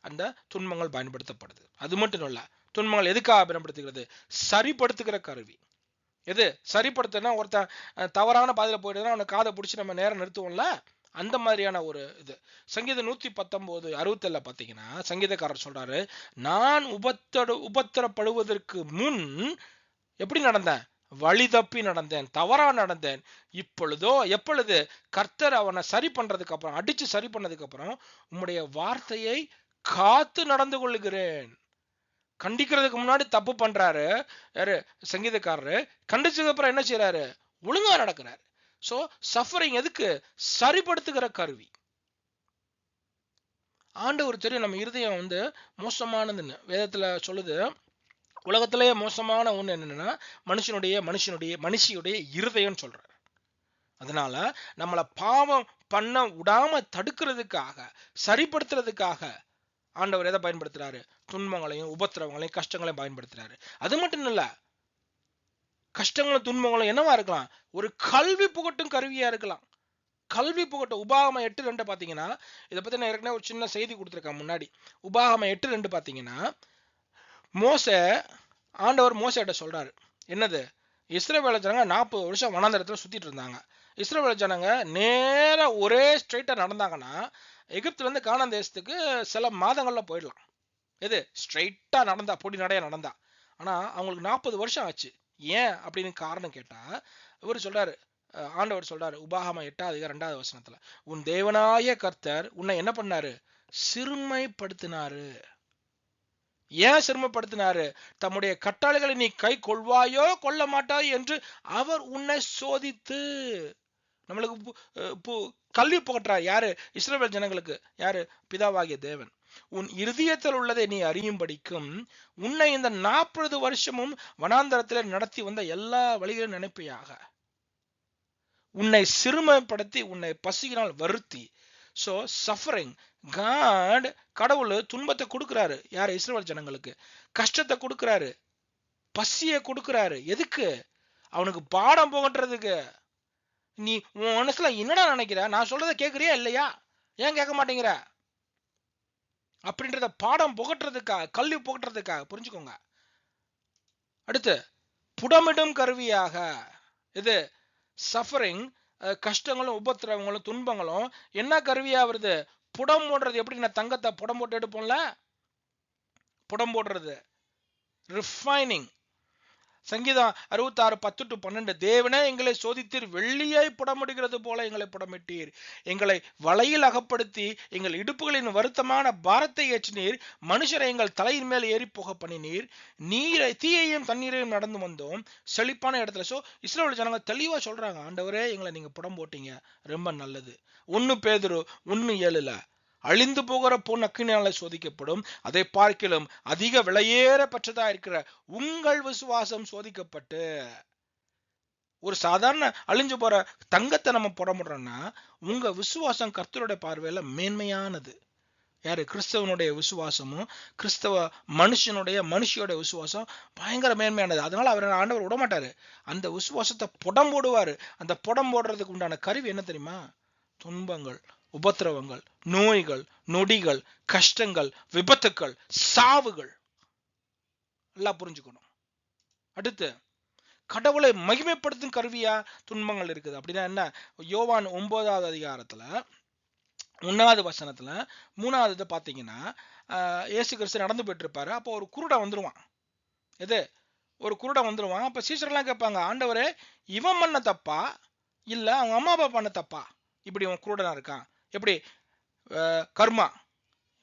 அந்த துன்பங்கள் பயன்படுத்தப்படுது. அது மட்டும் இல்ல, துன்பங்கள் எதுக்காக பயன்படுத்துகிறது? சரிப்படுத்துகிற கருவி. எது சரிப்படுத்தினா? ஒருத்தன் தவறான பாதையில போயிடுதுன்னா அவனை காதை பிடிச்சி நம்ம நேரம் நிறுத்துவோம்ல, அந்த மாதிரியான ஒரு இது. சங்கீதம் 119:67 பாத்தீங்கன்னா சங்கீதக்காரர் சொல்றாரு, நான் உபத்திரப்படுவதற்கு முன் எப்படி நடந்தேன்? வழி தப்பி நடந்தேன், தவறா நடந்தேன். எப்பொழுது கர்த்தர் அவனை சரி பண்றதுக்கு அப்புறம், அடிச்சு சரி பண்ணதுக்கு அப்புறம், உம்முடைய வார்த்தையை காத்து நடந்து கொள்ளுகிறேன். கண்டிக்கிறதுக்கு முன்னாடி தப்பு பண்றாரு யாரு? சங்கீதக்காரரு. கண்டிச்சதுக்கு அப்புறம் என்ன செய்யறாரு? ஒழுங்கா நடக்கிறாரு. சோ சஃபரிங் எதுக்கு? சரிப்படுத்துகிற கருவி. ஆண்டவர் தெரியும் நம்ம இருதயம் மோசமானதுன்னு வேதத்துல சொல்லுது. உலகத்திலேயே மோசமான ஒண்ணு என்னன்னா மனுஷியுடைய இருதயம் சொல்றாரு. அதனால நம்மளை பாவம் பண்ண விடாம தடுக்கிறதுக்காக, சரிப்படுத்துறதுக்காக ஆண்டவர் எதை பயன்படுத்துறாரு? துன்பங்களையும் உபத்திரவங்களையும் கஷ்டங்களையும் பயன்படுத்துறாரு. அது மட்டும் இல்ல, கஷ்டங்களும் துன்பங்களும் என்னவா இருக்கலாம்? ஒரு கல்வி புகட்டும் கருவியா இருக்கலாம். கல்வி புகட்டும். உபாகமம் 8:2 பாத்தீங்கன்னா, இதை பத்தி நான் ஏற்கனவே ஒரு சின்ன செய்தி கொடுத்திருக்கேன் முன்னாடி. உபாகமம் 8:2 பாத்தீங்கன்னா, ஆண்டவர் மோசேட்ட சொல்றாரு, என்னது? இஸ்ரவேல் ஜனங்க 40 வருஷம் வனாந்தரத்துல சுத்திட்டு இருந்தாங்க. இஸ்ரவேல் ஜனங்க நேரா ஒரே ஸ்ட்ரைட்டா நடந்தாங்கன்னா எகிப்துல இருந்து கானான் தேசத்துக்கு சில மாதங்கள்ல போயிடலாம். எது? ஸ்ட்ரைட்டா நடந்தா, பொடி நடையா நடந்தா. ஆனா அவங்களுக்கு 40 வருஷம் ஆச்சு. ஏன் அப்படின்னு காரணம் கேட்டா, இவர் சொல்றாரு, ஆண்டவர் சொல்றாரு உபாகமம் 8:2 உன் தேவனாய கர்த்தர் உன்னை என்ன பண்ணாரு? சிறுமைப்படுத்தினாரு. ஏன் சிறுமைப்படுத்தினாரு? தம்முடைய கட்டளைகளை நீ கை கொள்வாயோ கொள்ள மாட்டாயோ என்று அவர் உன்னை சோதித்து. நம்மளுக்கு கல்வி புகட்டுறார். யாரு? இஸ்ரவேல் ஜனங்களுக்கு. யாரு? பிதாவாகிய தேவன். உன் இருதயத்தில் உள்ளதை நீ அறியும்படிக்கும் உன்னை இந்த 40 வருஷமும் வனாந்தரத்தில் நடத்தி வந்த எல்லா வழிகளும் நினைப்பையாக. உன்னை சிறுமைப்படுத்தி உன்னை பசியினால் வருத்தி. So suffering. காட், கடவுள் துன்பத்தை கொடுக்கிறாரு. யாரு? இஸ்ரவேல் ஜனங்களுக்கு. கஷ்டத்தை கொடுக்கிறாரு, பசியை கொடுக்கிறாரு. எதுக்கு? அவனுக்கு பாடம் புகட்டுறதுக்கு. நீ உன் மனசுல என்னடா நினைக்கிற? நான் சொல்றதை கேட்கறியா இல்லையா? ஏன் கேட்க மாட்டேங்கிற? அப்படின்றத பாடம் புகட்டுறதுக்காக, கல்வி புகட்டுறதுக்காக. புரிஞ்சுக்கோங்க. அடுத்து, புடமிடும் கருவியாக. இது சஃபரிங், கஷ்டங்களும் உபத்திரவங்களும் துன்பங்களும் என்ன கருவியா வருது? புடம் போடுறது. எப்படி நான் தங்கத்தை புடம் போட்டு எடுப்போம்ல, புடம் போடுறது, ரிஃபைனிங். சங்கீதம் 66:10-12. தேவனே எங்களை சோதித்தீர், வெள்ளியை புடமிடுகிறது போல எங்களை புடமிட்டீர். எங்களை வலையில் அகப்படுத்தி எங்கள் இடுப்புகளின் வருத்தமான பாரத்தை ஏற்றினீர். மனுஷரை எங்கள் தலையின் மேல் ஏறி போக பண்ணினீர். நீரை, தீயையும் தண்ணீரையும் நடந்து வந்தோம் செழிப்பான இடத்துல. சோ இஸ்ரவேல் ஜனங்க தெளிவா சொல்றாங்க, ஆண்டவரே எங்களை நீங்க புடம் போட்டீங்க, ரொம்ப நல்லது. 1 பேதுரு 1:7. அழிந்து போகிற பொன் அக்கினியால சோதிக்கப்படும், அதை பார்க்கிலும் அதிக விலையேற பெற்றதா இருக்கிற உங்கள் விசுவாசம் சோதிக்கப்பட்டு. ஒரு சாதாரண அழிஞ்சு போற தங்கத்தை நம்ம புடமுடுறோம்னா, உங்க விசுவாசம் கர்த்தருடைய பார்வையில மேன்மையானது. யாரு? கிறிஸ்தவனுடைய விசுவாசமும் கிறிஸ்தவ மனுஷியோட விசுவாசம் பயங்கர மேன்மையானது. அதனால அவர் ஆண்டவர் விடமாட்டாரு, அந்த விசுவாசத்தை புடம் போடுவாரு. அந்த புடம் போடுறதுக்கு உண்டான கருவி என்ன தெரியுமா? துன்பங்கள், உபத்திரவங்கள், நோய்கள், நொடிகள், கஷ்டங்கள், விபத்துக்கள், சாவுகள். எல்லாம் புரிஞ்சுக்கணும். அடுத்து, கடவுளை மகிமைப்படுத்தும் கருவியா துன்பங்கள் இருக்குது. அப்படின்னா என்ன? யோவான் 9வது அதிகாரத்துல 1வது வசனத்துல 3வது பாத்தீங்கன்னா, இயேசு கிறிஸ்து நடந்து போயிட்டு இருப்பாரு. அப்போ ஒரு குருடன் வந்துருவான். எது? ஒரு குருடன் வந்துருவான். அப்ப சீஷர்லாம் கேட்பாங்க, ஆண்டவரே இவன் பண்ண தப்பா இல்ல அவங்க அம்மா அப்பா பண்ண தப்பா? இப்படி அவன் குருடனா இருக்கான். எப்படி? கர்மா,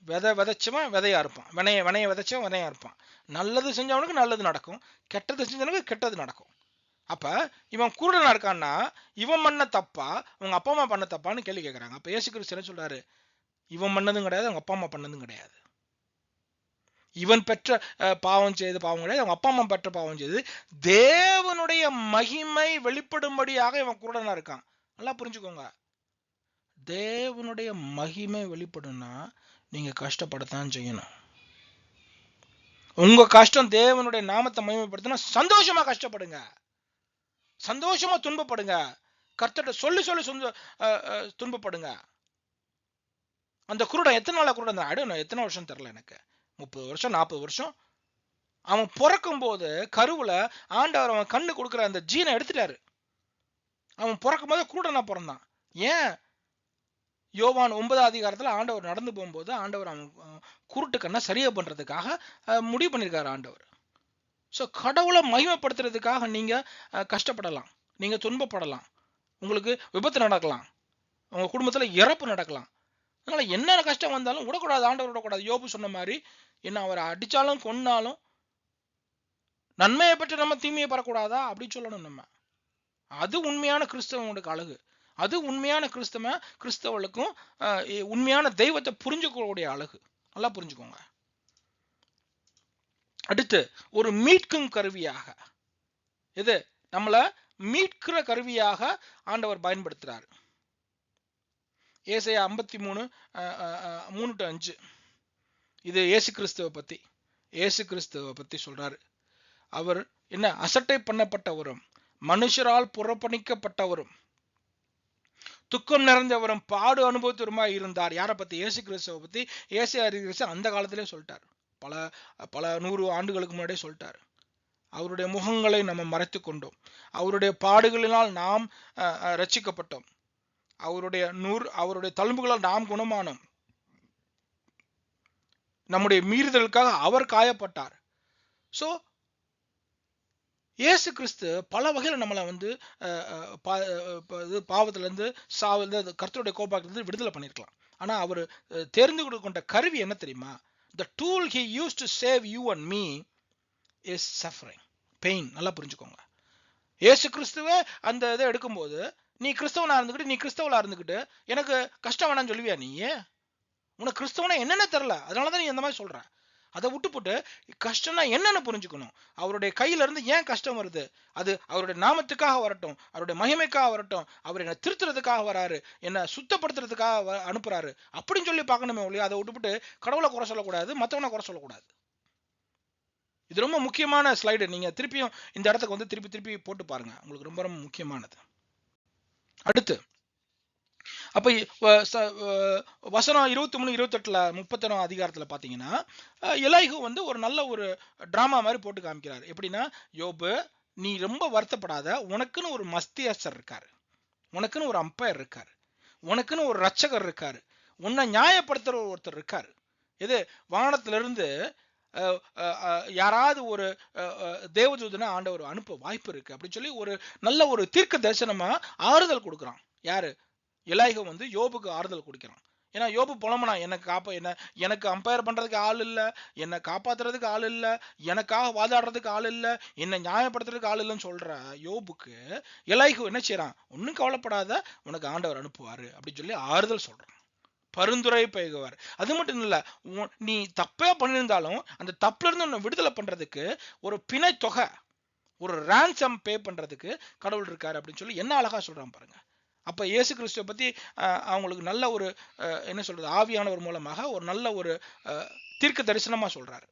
விதைச்சவன் விதையா இருப்பான், வினைய விதைச்சவன் விதையா இருப்பான். நல்லது செஞ்சவனுக்கு நல்லது நடக்கும், கெட்டது செஞ்சவனுக்கு கெட்டது நடக்கும். அப்ப இவன் குருடனா இருக்கான்னா இவன் பண்ண தப்பா அவங்க அப்பா அம்மா பண்ண தப்பான்னு கேள்வி கேட்கறாங்க. அப்ப இயேசு கிறிஸ்து என்ன சொல்றாரு? இவன் பண்ணதும் கிடையாது, அவங்க அப்பா அம்மா பண்ணதும் கிடையாது. இவன் பெற்ற பாவம் செய்து பாவம் கிடையாது, அவங்க அப்பா அம்மா பெற்ற பாவம் செய்து தேவனுடைய மகிமை வெளிப்படும்படியாக இவன் குருடனா இருக்கான். நல்லா புரிஞ்சுக்கோங்க. தேவனுடைய மகிமை வெளிப்படும்னா நீங்க கஷ்டப்படத்தான் செய்யணும். உங்க கஷ்டம் தேவனுடைய நாமத்தை மகிமைப்படுத்தினா சந்தோஷமா கஷ்டப்படுங்க, சந்தோஷமா துன்பப்படுங்க, கர்த்தர்ட்ட சொல்லி துன்பப்படுங்க. அந்த குருடன் எத்தனை நாளா குருடன்? எத்தனை வருஷம் தெரியல எனக்கு, 30 வருஷம் 40 வருஷம். அவன் பிறக்கும் போது கருவுல ஆண்டவர் அவன் கண்ணு கொடுக்குற அந்த ஜீனை எடுத்துட்டாரு. அவன் பிறக்கும் போது குருடனா பிறந்தான். ஏன்? யோவான் 9வது அதிகாரத்துல ஆண்டவர் நடந்து போகும்போது ஆண்டவர் அவன் குருட்டு கண்ணை சரியா பண்றதுக்காக முடிவு பண்ணிருக்காரு ஆண்டவர். ஸோ கடவுளை மகிமைப்படுத்துறதுக்காக நீங்க கஷ்டப்படலாம், நீங்க துன்பப்படலாம், உங்களுக்கு விபத்து நடக்கலாம், உங்க குடும்பத்துல இறப்பு நடக்கலாம். அதனால என்ன கஷ்டம் வந்தாலும் விடக்கூடாது, ஆண்டவர் விடக்கூடாது. யோபு சொன்ன மாதிரி, என்ன அவரை அடிச்சாலும் கொன்னாலும் நன்மையை பற்றி நம்ம தீமையை பெறக்கூடாதா அப்படின்னு சொல்லணும் நம்ம. அது உண்மையான கிறிஸ்தவனுக்கு அழகு. அது உண்மையான கிறிஸ்தவர்களுக்கும் உண்மையான தெய்வத்தை புரிஞ்சுக்கக்கூடிய அழகு. நல்லா புரிஞ்சுக்கோங்க. அடுத்து, ஒரு மீட்கும் கருவியாக. இது நம்மள மீட்கிற கருவியாக ஆண்டவர் பயன்படுத்துறாரு. ஏசாயா 53:3-5. இது இயேசு கிறிஸ்துவை பத்தி சொல்றாரு. அவர் என்ன? அசட்டை பண்ணப்பட்டவரும் மனுஷரால் புறப்பணிக்கப்பட்டவரும் துக்கம் நிறைந்தவரும் பாடு அனுபவத்தவருமாய் இருந்தார். யாரை பத்தி? இயேசு கிறிஸ்துவை பத்தி ஏசாயா அந்த காலத்திலே சொல்லிட்டார். பல 100 ஆண்டுகளுக்கு முன்னாடியே சொல்லிட்டார். அவருடைய முகங்களை நம்ம மறைத்து கொண்டோம், அவருடைய பாடுகளினால் நாம் ரட்சிக்கப்பட்டோம், அவருடைய தழும்புகளால் நாம் குணமானோம், நம்முடைய மீறுதலுக்காக அவர் காயப்பட்டார். சோ இயேசு கிறிஸ்து பல வகையில நம்மளை பாவத்துல இருந்து சாவுல கர்த்தருடைய கோபாக்கிலிருந்து விடுதலை பண்ணிருக்கலாம். ஆனா அவர் தெரிந்து கொண்ட கருவி என்ன தெரியுமா? The tool he used to save you and me is suffering, pain. நல்லா புரிஞ்சுக்கோங்க. இயேசு கிறிஸ்துவே அந்த இதை எடுக்கும்போது நீ கிறிஸ்தவனா இருந்துக்கிட்டு, நீ கிறிஸ்தவளா இருந்துக்கிட்டு எனக்கு கஷ்டம் வேணாம்னு சொல்லுவியா நீ? உனக்கு கிறிஸ்தவனா என்னன்னு தெரியல, அதனாலதான் நீ அந்த மாதிரி சொல்ற. அதை விட்டுப்புட்டு கஷ்டம்னா என்னன்னு புரிஞ்சுக்கணும். அவருடைய கையில இருந்து ஏன் கஷ்டம் வருது? அது அவருடைய நாமத்துக்காக வரட்டும், அவருடைய மகிமைக்காக வரட்டும், அவர் என்ன திருத்துறதுக்காக வராரு, என்ன சுத்தப்படுத்துறதுக்காக அனுப்புறாரு அப்படின்னு சொல்லி பார்க்கணுமே ஒழிய அதை விட்டுப்புட்டு கடவுளை குறை சொல்லக்கூடாது, மற்றவனை குறை சொல்லக்கூடாது. இது ரொம்ப முக்கியமான ஸ்லைடு. நீங்க திருப்பியும் இந்த இடத்துக்கு வந்து திருப்பி திருப்பி போட்டு பாருங்க, உங்களுக்கு ரொம்ப ரொம்ப முக்கியமானது. அடுத்து அப்ப வசனம் 23 28 31 அதிகாரத்துல பாத்தீங்கன்னா, எலைகு வந்து ஒரு நல்ல ஒரு டிராமா மாதிரி போட்டு காமிக்கிறார். எப்படின்னா, யோபு நீ ரொம்ப வருத்தப்படாத, உனக்குன்னு ஒரு மஸ்தியஸ்தர் இருக்காரு, உனக்குன்னு ஒரு அம்பையர் இருக்காரு, உனக்குன்னு ஒரு ரட்சகர் இருக்காரு, உன்னை நியாயப்படுத்துற ஒருத்தர் இருக்காரு. இது வானத்திலிருந்து யாராவது ஒரு தேவதூதனை ஆண்டவர் அனுப்ப வாய்ப்பு இருக்கு அப்படின்னு சொல்லி ஒரு நல்ல ஒரு தீர்க்க தரிசனமா ஆறுதல் கொடுக்குறான். யாரு? எலைகு வந்து யோபுக்கு ஆறுதல் கொடுக்கிறான். ஏன்னா யோபு புலம்பனா, எனக்கு அம்பையர் பண்றதுக்கு ஆள் இல்ல, என்னை காப்பாத்துறதுக்கு ஆள் இல்ல, எனக்காக வாதாடுறதுக்கு ஆள் இல்ல, என்னை நியாயப்படுத்துறதுக்கு ஆள் இல்லைன்னு சொல்ற யோபுக்கு எலைகு என்ன செய்யறான்? ஒன்னும் கவலைப்படாத, உனக்கு ஆண்டவர் அனுப்புவாரு அப்படின்னு சொல்லி ஆறுதல் சொல்றான், பரிந்துரை பெய்குவார். அது மட்டும் இல்ல, நீ தப்பே பண்ணியிருந்தாலும் அந்த தப்புல இருந்து உன்னை விடுதலை பண்றதுக்கு ஒரு பிணை தொகை, ஒரு ரான்சம் பே பண்றதுக்கு கடவுள் இருக்காரு அப்படின்னு சொல்லி என்ன அழகா சொல்றான் பாருங்க. அப்ப இயேசு கிறிஸ்துவை பத்தி அவங்களுக்கு நல்ல ஒரு என்ன சொல்றது, ஆவியானவர் மூலமாக ஒரு நல்ல ஒரு தீர்க்க தரிசனமா சொல்றாரு.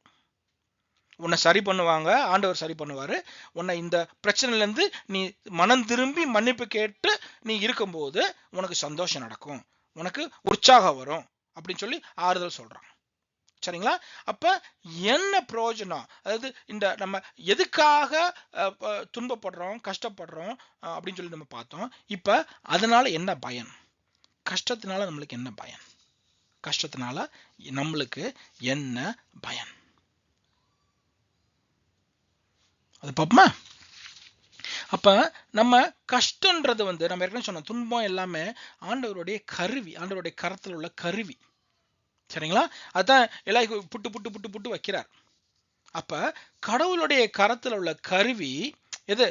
உன்னை சரி பண்ணுவாங்க, ஆண்டவர் சரி பண்ணுவாரு. உன்னை இந்த பிரச்சனையில இருந்து நீ மனம் திரும்பி மன்னிப்பு கேட்டு நீ இருக்கும்போது உனக்கு சந்தோஷம் நடக்கும், உனக்கு உற்சாகம் வரும் அப்படின்னு சொல்லி ஆறுதல் சொல்றான். சரிங்களா? அப்ப என்ன பிரயோஜனம்? அதாவது இந்த நம்ம எதுக்காக துன்பப்படுறோம், கஷ்டப்படுறோம் அப்படின்னு சொல்லி நம்ம பார்த்தோம். இப்ப அதனால என்ன பயன்? கஷ்டத்தினால நம்மளுக்கு என்ன பயன்? கஷ்டத்தினால நம்மளுக்கு என்ன பயன்? அது பாப்போமா? அப்ப நம்ம கஷ்டன்றது வந்து நம்ம ஏற்கனவே சொன்னோம், துன்பம் எல்லாமே ஆண்டவருடைய கருவி, ஆண்டவருடைய கரத்தில் உள்ள கருவி. சரிங்களா? அதான் எல்லாம் புட்டு புட்டு புட்டு புட்டு வைக்கிறார். அப்ப கடவுளுடைய கரத்தில் உள்ள கருவி எது?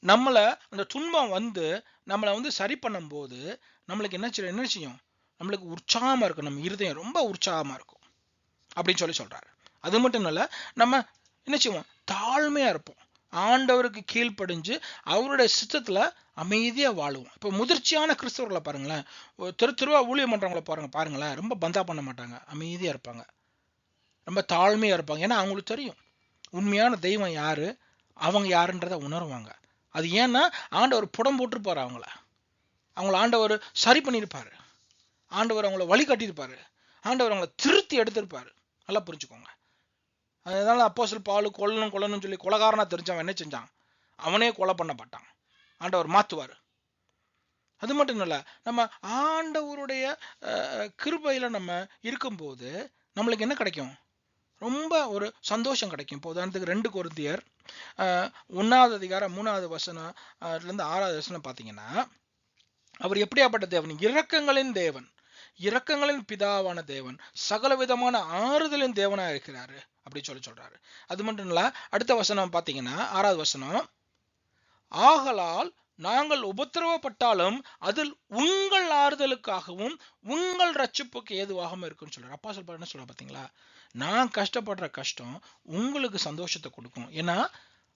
நம்மள அந்த துன்பம் வந்து நம்மளை வந்து சரி பண்ணும் போது நம்மளுக்கு என்ன செய்யும்? நம்மளுக்கு உற்சாகமா இருக்கும், நம்ம இருதயம் ரொம்ப உற்சாகமா இருக்கும் அப்படின்னு சொல்லி சொல்றாரு. அது மட்டும் இல்ல, நம்ம என்ன செய்வோம்? தாழ்மையா இருப்போம், ஆண்டவருக்கு கீழ்ப்படிஞ்சு அவருடைய சித்தத்துல அமைதியா வாழுவோம். இப்ப முதிர்ச்சியான கிறிஸ்தவர்களை பாருங்களேன், தெருவா ஊழியம் பண்றவங்களை பாருங்களேன், ரொம்ப பந்தா பண்ண மாட்டாங்க, அமைதியா இருப்பாங்க, ரொம்ப தாழ்மையா இருப்பாங்க. ஏன்னா அவங்களுக்கு தெரியும் உண்மையான தெய்வம் யாரு, அவங்க யாருன்றத உணர்வாங்க. அது ஏன்னா ஆண்டவர் புடம் போட்டிருப்பாரு, அவங்கள ஆண்டவர் சரி பண்ணியிருப்பாரு, ஆண்டவர் அவங்கள வழி கட்டியிருப்பாரு, ஆண்டவர் அவங்கள திருத்தி எடுத்திருப்பாரு. நல்லா புரிஞ்சுக்கோங்க. அதனால அப்போஸ்தலன் பவுல் கொல்லணும்னு சொல்லி கொலைகாரனா தெரிஞ்சவன் என்ன செஞ்சான்? அவனே கொலை பண்ணப்பட்டான். ஆண்டவர் மாத்துவார். அது மட்டும் இல்ல, நம்ம ஆண்டவருடைய கிருபையில நம்ம இருக்கும்போது நம்மளுக்கு என்ன கிடைக்கும்? ரொம்ப ஒரு சந்தோஷம் கிடைக்கும். இப்போ உதாரணத்துக்கு 2 கொரிந்தியர் 1வது அதிகாரம் 3வது வசனம் இருந்து 6வது வசனம் பார்த்தீங்கன்னா, அவர் எப்படியாப்பட்ட தேவன்? இரக்கங்களின் தேவன், இரக்கங்களின் பிதாவான தேவன், சகல விதமான ஆறுதலின் தேவனா இருக்கிறாரு அப்படி சொல்றாரு. அது மட்டும் இல்ல, அடுத்த வசனம் பார்த்தீங்கன்னா 6வது வசனம், ஆகலால் நாங்கள் உபத்திரவப்பட்டாலும் அதில் உங்கள் ஆறுதலுக்காகவும் உங்கள் ரட்சிப்புக்கு ஏதுவாகவும் இருக்குன்னு சொல்றாரு. அப்போஸ்தலன் என்ன சொல்றாரு பார்த்தீங்களா? நான் கஷ்டப்படுற கஷ்டம் உங்களுக்கு சந்தோஷத்தை கொடுக்கும். ஏன்னா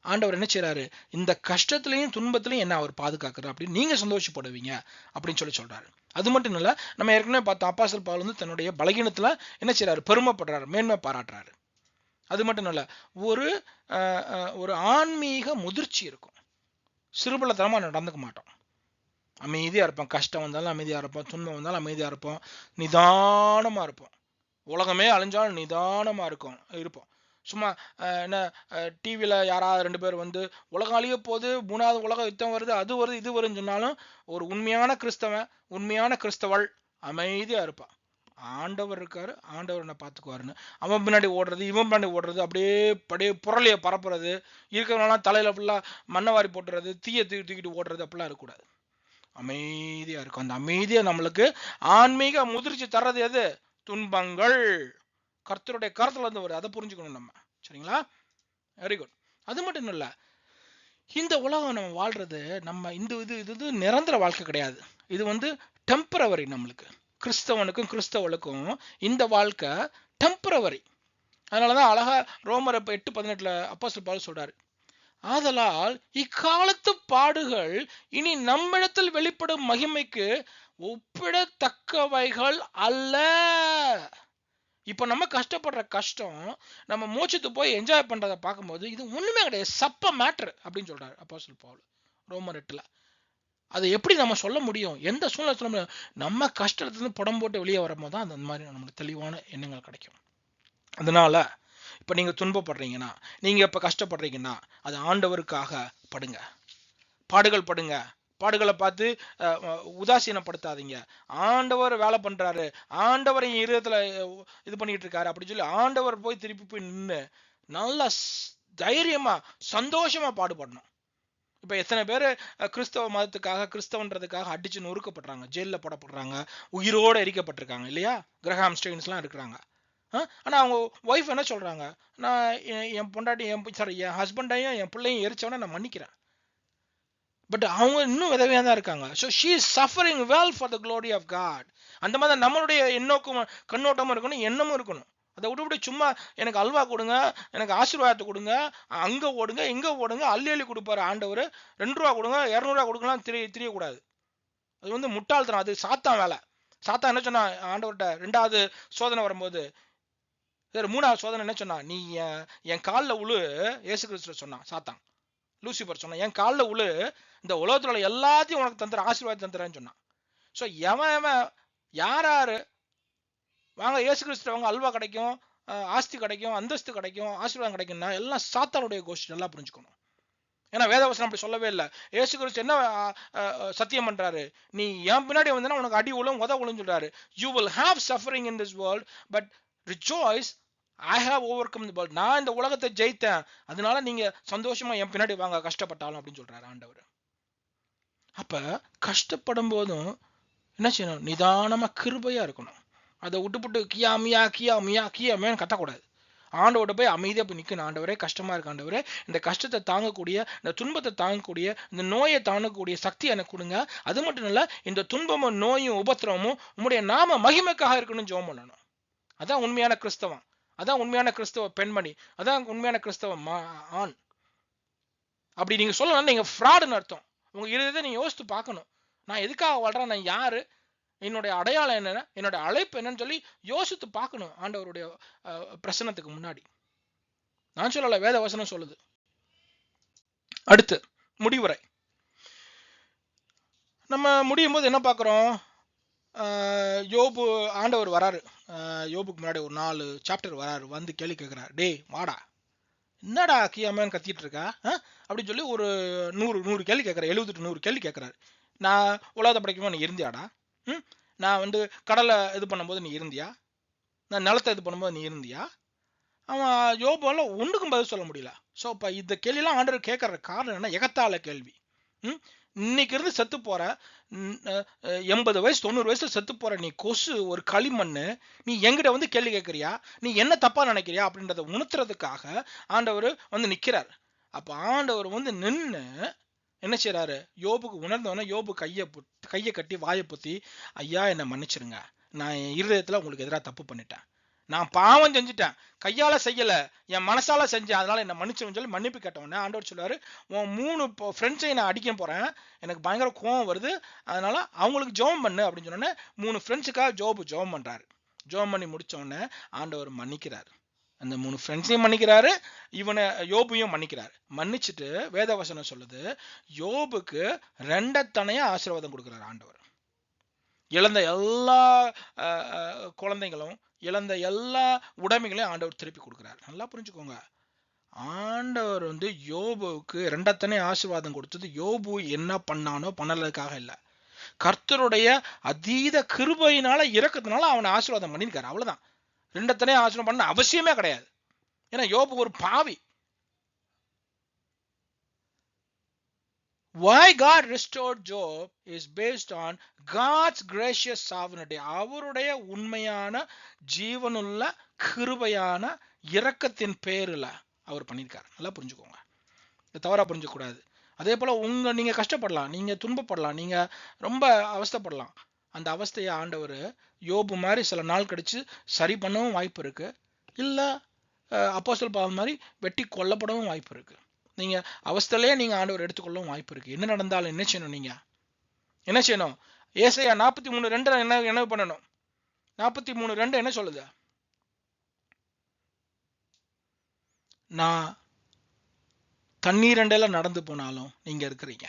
ஆண்டவர் என்ன செய்யறாரு? இந்த கஷ்டத்திலையும் துன்பத்திலையும் என்ன அவர் பாதுகாக்கிறார் அப்படின்னு நீங்க சந்தோஷப்படுவீங்க அப்படின்னு சொல்றாரு. அது மட்டும் இல்ல, நம்ம ஏற்கனவே பார்த்தோம், அப்போஸ்தலன் பவுல் வந்து தன்னுடைய பலகீனத்துல என்ன செய்யறாரு? பெருமைப்படுறாரு, மேன்மை பாராட்டுறாரு. அது மட்டும் இல்ல, ஒரு ஆன்மீக முதிர்ச்சி இருக்கும். சிறுபலத்தனமா நடந்துக்க மாட்டோம், அமைதியா இருப்போம். கஷ்டம் வந்தாலும் அமைதியா இருப்போம், துன்பம் வந்தாலும் அமைதியா இருப்போம், நிதானமா இருப்போம். உலகமே அழிஞ்சாலும் நிதானமா இருப்போம். சும்மா என்ன டிவியில யாராவது 2 பேர் வந்து உலகம் அழிய போது, 3வது உலக யுத்தம் வருது, அது வருது, இது வருதுன்னு சொன்னாலும் ஒரு உண்மையான கிறிஸ்தவன், உண்மையான கிறிஸ்தவள் அமைதியா இருப்பான். ஆண்டவர் இருக்காரு, ஆண்டவர் என்ன பார்த்துக்குவாருன்னு அவன் பின்னாடி ஓடுறது, இவன் பின்னாடி ஓடுறது, அப்படியே புரளிய பரப்புறது, இருக்கிறவங்களாம் தலையில ஃபுல்லா மண்ணை வாரி போட்டுறது, தீய தூக்கிட்டு ஓடுறது, அப்படிலாம் இருக்கக்கூடாது. அமைதியா இருக்கும். அந்த அமைதியா நம்மளுக்கு ஆன்மீக முதிர்ச்சி தர்றது எது? துன்பங்கள் கர்த்தருடைய கருத்துல இருந்து வருது. அதை புரிஞ்சுக்கணும் நம்ம. சரிங்களா? Very good. அது மட்டும் இல்ல, இந்த உலகம் நம்ம வாழ்றது நம்ம இது நிரந்தர வாழ்க்கை கிடையாது. இது வந்து டெம்பரவரி. நம்மளுக்கு கிறிஸ்தவனுக்கும் கிறிஸ்தவளுக்கும் இந்த வாழ்க்கை டெம்பரவரி. அதனாலதான் அழகா ரோமர் 8:18 அப்போஸ்தலர் பவுல் சொல்றாரு, ஆதலால் இக்காலத்து பாடுகள் இனி நம்மிடத்தில் வெளிப்படும் மகிமைக்கு ஒப்பிடத்தக்கவைகள் அல்ல. இப்ப நம்ம கஷ்டப்படுற கஷ்டம் நம்ம மூச்சுட்டு போய் என்ஜாய் பண்றதை பார்க்கும்போது இது ஒண்ணுமே கிடையாது, சப்ப மேட்ரு அப்படின்னு சொல்றாரு அப்போஸ்தலர் பவுல் ரோமர் 8. அதை எப்படி நம்ம சொல்ல முடியும்? எந்த சூழ்நிலை சொல்ல முடியும்? நம்ம கஷ்டத்துலேருந்து புடம் போட்டு வெளியே வரும்போது தான் அந்த மாதிரி நம்மளுக்கு தெளிவான எண்ணங்கள் கிடைக்கும். அதனால இப்ப நீங்க துன்பப்படுறீங்கன்னா, நீங்க இப்ப கஷ்டப்படுறீங்கன்னா, அது ஆண்டவருக்காக படுங்க, பாடுகள் படுங்க. பாடுகளை பார்த்து உதாசீனப்படுத்தாதீங்க. ஆண்டவர் வேலை பண்றாரு, ஆண்டவர் என் இருதயத்துல இது பண்ணிட்டு இருக்காரு அப்படின்னு சொல்லி ஆண்டவர் போய் திருப்பி போய் நின்று நல்லா தைரியமா சந்தோஷமா பாடுபடணும். இப்ப எத்தனை பேர் கிறிஸ்தவ மதத்துக்காக கிறிஸ்தவன்றதுக்காக அடிச்சு நொறுக்கப்படுறாங்க, ஜெயில போடப்படுறாங்க, உயிரோட எரிக்கப்பட்டிருக்காங்க இல்லையா? கிரஹாம் ஸ்டெயின்ஸ் எல்லாம் இருக்கிறாங்க. ஆனா அவங்க ஒய்ஃப் என்ன சொல்றாங்க, நான் என் பொண்டாட்டி என் ஹஸ்பண்டையும் என் பிள்ளையும் எரிச்சவன நான் மன்னிக்கிறேன். பட் அவங்க இன்னும் விதவையா தான் இருக்காங்க. So she is suffering well for the glory of God. அந்த மாதிரி நம்மளுடைய எண்ணோக்கும் கண்ணோட்டமும் இருக்கணும், எண்ணமும் இருக்கணும். அதை விட்டு சும்மா எனக்கு அல்வா கொடுங்க, எனக்கு ஆசீர்வாதத்தை கொடுங்க, அங்க ஓடுங்க இங்க ஓடுங்க, அள்ளி அள்ளி கொடுப்பாரு ஆண்டவர், 2 ரூபா கொடுங்க 200 ரூபா கொடுக்கலாம் தெரியக்கூடாது. அது வந்து முட்டாள்தனம், அது சாத்தான் வேலை. சாத்தான் என்ன சொன்னா ஆண்டவர்கிட்ட 2வது சோதனை வரும்போது, சரி 3வது சோதனை என்ன சொன்னா, நீ என் காலில் உழு, இயேசு கிறிஸ்து சொன்னான் சாத்தான், லூசிபர் சொன்னான், என் காலில் உழு, இந்த உலகத்துல உள்ள எல்லாத்தையும் உனக்கு தந்துற ஆசீர்வாதம் தந்துறேன்னு சொன்னான். ஸோ எவன் யாரு வாங்க இயேசு கிறிஸ்து வாங்க, அல்வா கிடைக்கும், ஆஸ்தி கிடைக்கும், அந்தஸ்து கிடைக்கும், ஆசீர்வாதம் கிடைக்கும்னா எல்லாம் சாத்தானுடைய கோஷ்டி. நல்லா புரிஞ்சுக்கணும். ஏன்னா வேதவசனம் அப்படி சொல்லவே இல்லை. இயேசு கிறிஸ்து என்ன சத்தியம் பண்றாரு, நீ என் பின்னாடி வந்தனா உனக்கு அடி உளும் உத உளும் சொல்றாரு. You will have suffering in this world but rejoice, I have over come the world. நான் இந்த உலகத்தை ஜெயித்தேன், அதனால நீங்க சந்தோஷமா என் பின்னாடி வாங்க கஷ்டப்பட்டாலும் அப்படின்னு சொல்றாரு ஆண்டவர். அப்ப கஷ்டப்படும் போதும் என்ன செய்யணும், நிதானமா கிருபையா இருக்கணும். அதை விட்டுப்புட்டு கியா மியா கியா மியா கியாமேன்னு கத்தக்கூடாது. ஆண்டவர்கிட்ட போய் அமைதியா போய் நிக்கணும். ஆண்டவரே கஷ்டமா இருக்கு ஆண்டவரே, இந்த கஷ்டத்தை தாங்கக்கூடிய, இந்த துன்பத்தை தாங்கக்கூடிய, இந்த நோயை தாங்கக்கூடிய சக்தி எனக்கு கொடுங்க. அது மட்டும் இல்ல, இந்த துன்பமும் நோயும் உபத்திரமும் உம்முடைய நாம மகிமைக்காக இருக்கணும்னு ஜெபம் பண்ணணும். அதான் உண்மையான கிறிஸ்தவம், அதான் உண்மையான கிறிஸ்தவ பெண்மணி, அதான் உண்மையான கிறிஸ்தவ ஆண். அப்படி நீங்க சொல்லலாம், நீங்க ஃப்ராடுன்னு அர்த்தம். உங்க இருதயத்தை நீங்க யோசித்து பார்க்கணும். நான் எதுக்காக வாழ்றேன், நான் யாரு, என்னுடைய அடையாளம் என்னென்ன, என்னோட அழைப்பு என்னன்னு சொல்லி யோசித்து பார்க்கணும் ஆண்டவருடைய பிரசன்னத்துக்கு முன்னாடி. நான் சொல்லல, வேத வசனம் சொல்லுது. அடுத்து முடிவுரை. நம்ம முடியும் போது என்ன பார்க்குறோம், யோபு ஆண்டவர் வராரு, யோபுக்கு முன்னாடி ஒரு 4 சாப்டர் வராரு, வந்து கேள்வி கேட்கிறார், டேய் வாடா, என்னடா கியாமேன்னு கத்திட்டு இருக்கா அப்படின்னு சொல்லி ஒரு 100 கேள்வி கேட்கிறார், 70-100 கேள்வி கேட்கிறாரு. நான் உலகத்தை படைக்கும்போது நீ இருந்தியாடா? நான் வந்து கடலை இது பண்ணும்போது நீ இருந்தியா? நான் நிலத்தை இது பண்ணும்போது நீ இருந்தியா? அவன் யோபால ஒன்றுக்கும் பதில் சொல்ல முடியல. ஸோ இப்போ இந்த கேள்வியெல்லாம் ஆண்டவர் கேட்கற காரணம் என்ன? எகத்தால கேள்வி. இன்னைக்கு இருந்து செத்து போற 80 வயசு 90 வயசுல செத்து போற நீ கொசு, ஒரு களிமண்ணு, நீ எங்கிட்ட வந்து கேள்வி கேட்கறியா? நீ என்ன தப்பா நினைக்கிறியா அப்படின்றத உணர்த்துறதுக்காக ஆண்டவர் வந்து நிக்கிறார். அப்ப ஆண்டவர் வந்து நின்று என்ன செய்யறாரு, யோபுக்கு உணர்ந்தவன, யோபு கையை கட்டி வாயை பொத்தி, ஐயா என்னை மன்னிச்சிருங்க, நான் என் இருதயத்துல உங்களுக்கு எதிராக தப்பு பண்ணிட்டேன், நான் பாவம் செஞ்சுட்டேன், கையால செய்யல என் மனசால செஞ்சேன், அதனால என்ன மன்னிச்சுன்னு சொல்லி மன்னிப்பு கேட்டவொடனே ஆண்டவர் சொல்லுவாரு, உன் 3 ஃப்ரெண்ட்ஸையும் நான் அடிக்க போறேன், எனக்கு பயங்கர கோவம் வருது, அதனால அவங்களுக்கு ஜெபம் பண்ணு அப்படின்னு சொன்னோன்னே 3 ஃப்ரெண்ட்ஸுக்காக ஜோபு ஜெபம் பண்றாரு. ஜெபம் பண்ணி முடிச்ச உடனே ஆண்டவர் மன்னிக்கிறாரு. அந்த 3 ஃப்ரெண்ட்ஸையும் மன்னிக்கிறாரு, இவனை யோபையும் மன்னிக்கிறாரு. மன்னிச்சுட்டு வேதவசனம் சொல்லுது, யோபுக்கு 2 தனையா ஆசீர்வாதம் கொடுக்கிறார் ஆண்டவர். இழந்த எல்லா குழந்தைகளும், இழந்த எல்லா உடைமைகளையும் ஆண்டவர் திருப்பி கொடுக்கிறார். நல்லா புரிஞ்சுக்கோங்க, ஆண்டவர் வந்து யோபுக்கு 2 தனை ஆசீர்வாதம் கொடுத்தது யோபு என்ன பண்ணானோ பண்ணலதுக்காக இல்ல, கர்த்தருடைய அதீத கிருபையினால இரக்கத்தினால அவனை ஆசீர்வாதம் பண்ணியிருக்காரு, அவ்வளவுதான். 2 தனை ஆசீர்வாதம் பண்ண அவசியமே கிடையாது. ஏன்னா யோபு ஒரு பாவி. Why God restored Job is based on God's gracious sovereignty. அவருடைய உண்மையான ஜீவனுள்ள கிருபையான இரக்கத்தின் பேருல அவர் பண்ணியிருக்காரு. நல்லா புரிஞ்சுக்கோங்க, தவறா புரிஞ்சக்கூடாது. அதே போல நீங்க கஷ்டப்படலாம், நீங்க துன்பப்படலாம், நீங்க ரொம்ப அவஸ்தைப்படலாம். அந்த அவஸ்தையை ஆண்டவர் யோபு மாதிரி சில நாள் கழிச்சு சரி பண்ணவும் வாய்ப்பு இருக்கு. இல்ல அப்போஸ்தலர் பவுல் மாதிரி வெட்டி கொல்லப்படவும் வாய்ப்பு இருக்கு. நீங்க அவஸ்தையிலேயே நீங்க ஆண்டவர் எடுத்துக்கொள்ளவும் வாய்ப்பு இருக்கு. என்ன நடந்தாலும் என்ன செய்யணும்? நீங்க என்ன செய்யணும்? ஏசாயா 43:2 என்ன பண்ணணும்? 43:2 என்ன சொல்லுது? நான் தண்ணீர் அண்டையில நடந்து போனாலும் நீங்க இருக்கிறீங்க.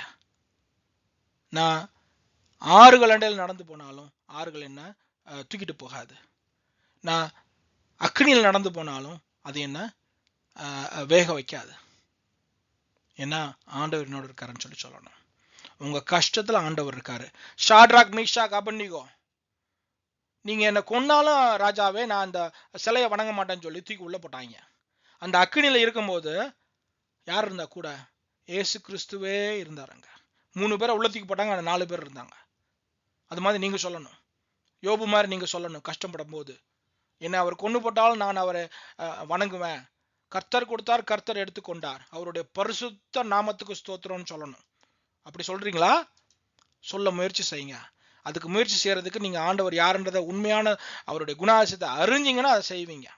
நான் ஆறுகள் அண்டையில் நடந்து போனாலும் ஆறுகள் என்ன தூக்கிட்டு போகாது. நான் அக்னியில் நடந்து போனாலும் அது என்ன வேக வைக்காது. ஏன்னா ஆண்டவர் என்னோட இருக்காருன்னு சொல்லணும். உங்க கஷ்டத்துல ஆண்டவர் இருக்காரு. ஷாட்ராக், மீஷாக், அபேத்நேகோ, நீங்க என்ன கொன்னாலும் ராஜாவே நான் அந்த சிலையை வணங்க மாட்டேன்னு சொல்லி தூக்கி உள்ள போட்டாங்க. அந்த அக்னியில இருக்கும்போது யார் இருந்தா கூட? ஏசு கிறிஸ்துவே இருந்தாருங்க. 3 பேரை உள்ள தூக்கி போட்டாங்க, அந்த 4 பேர் இருந்தாங்க. அது மாதிரி நீங்க சொல்லணும். யோபு மாதிரி நீங்க சொல்லணும். கஷ்டப்படும் போது என்ன அவர் கொண்டு போட்டாலும் நான் அவரை வணங்குவேன். கர்த்தர் கொடுத்தார், கர்த்தர் எடுத்துக்கொண்டார், அவருடைய பரிசுத்த நாமத்துக்கு ஸ்தோத்திரம்னு சொல்லணும். அப்படி சொல்றீங்களா? சொல்ல முயற்சி செய்யுங்க. அதுக்கு முயற்சி செய்யறதுக்கு நீங்க ஆண்டவர் யாருன்றத உண்மையான அவருடைய குணாதிசயத்தை அறிஞ்சிங்கன்னா அதை செய்வீங்க.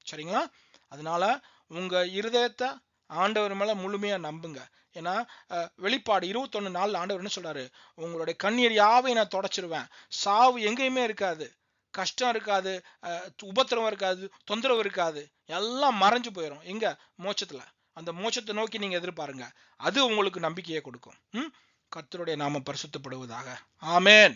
சரிங்களா? அதனால உங்க இருதயத்தை ஆண்டவர் மேல முழுமையா நம்புங்க. ஏன்னா வெளிப்பாடு 21:4 ஆண்டவர் என்ன சொல்றாரு? உங்களுடைய கண்ணீர் யாவை நான் தொடச்சிருவேன். சாவு எங்கேயுமே இருக்காது, கஷ்டம் இருக்காது, உபத்திரவம் இருக்காது, தொந்தரவு இருக்காது, எல்லாம் மறைஞ்சு போயிடும். எங்க? மோட்சத்துல. அந்த மோட்சத்தை நோக்கி நீங்க எதிர்பாருங்க. அது உங்களுக்கு நம்பிக்கையை கொடுக்கும். கர்த்தருடைய நாமம் பரிசுத்தப்படுவதாக. ஆமென்.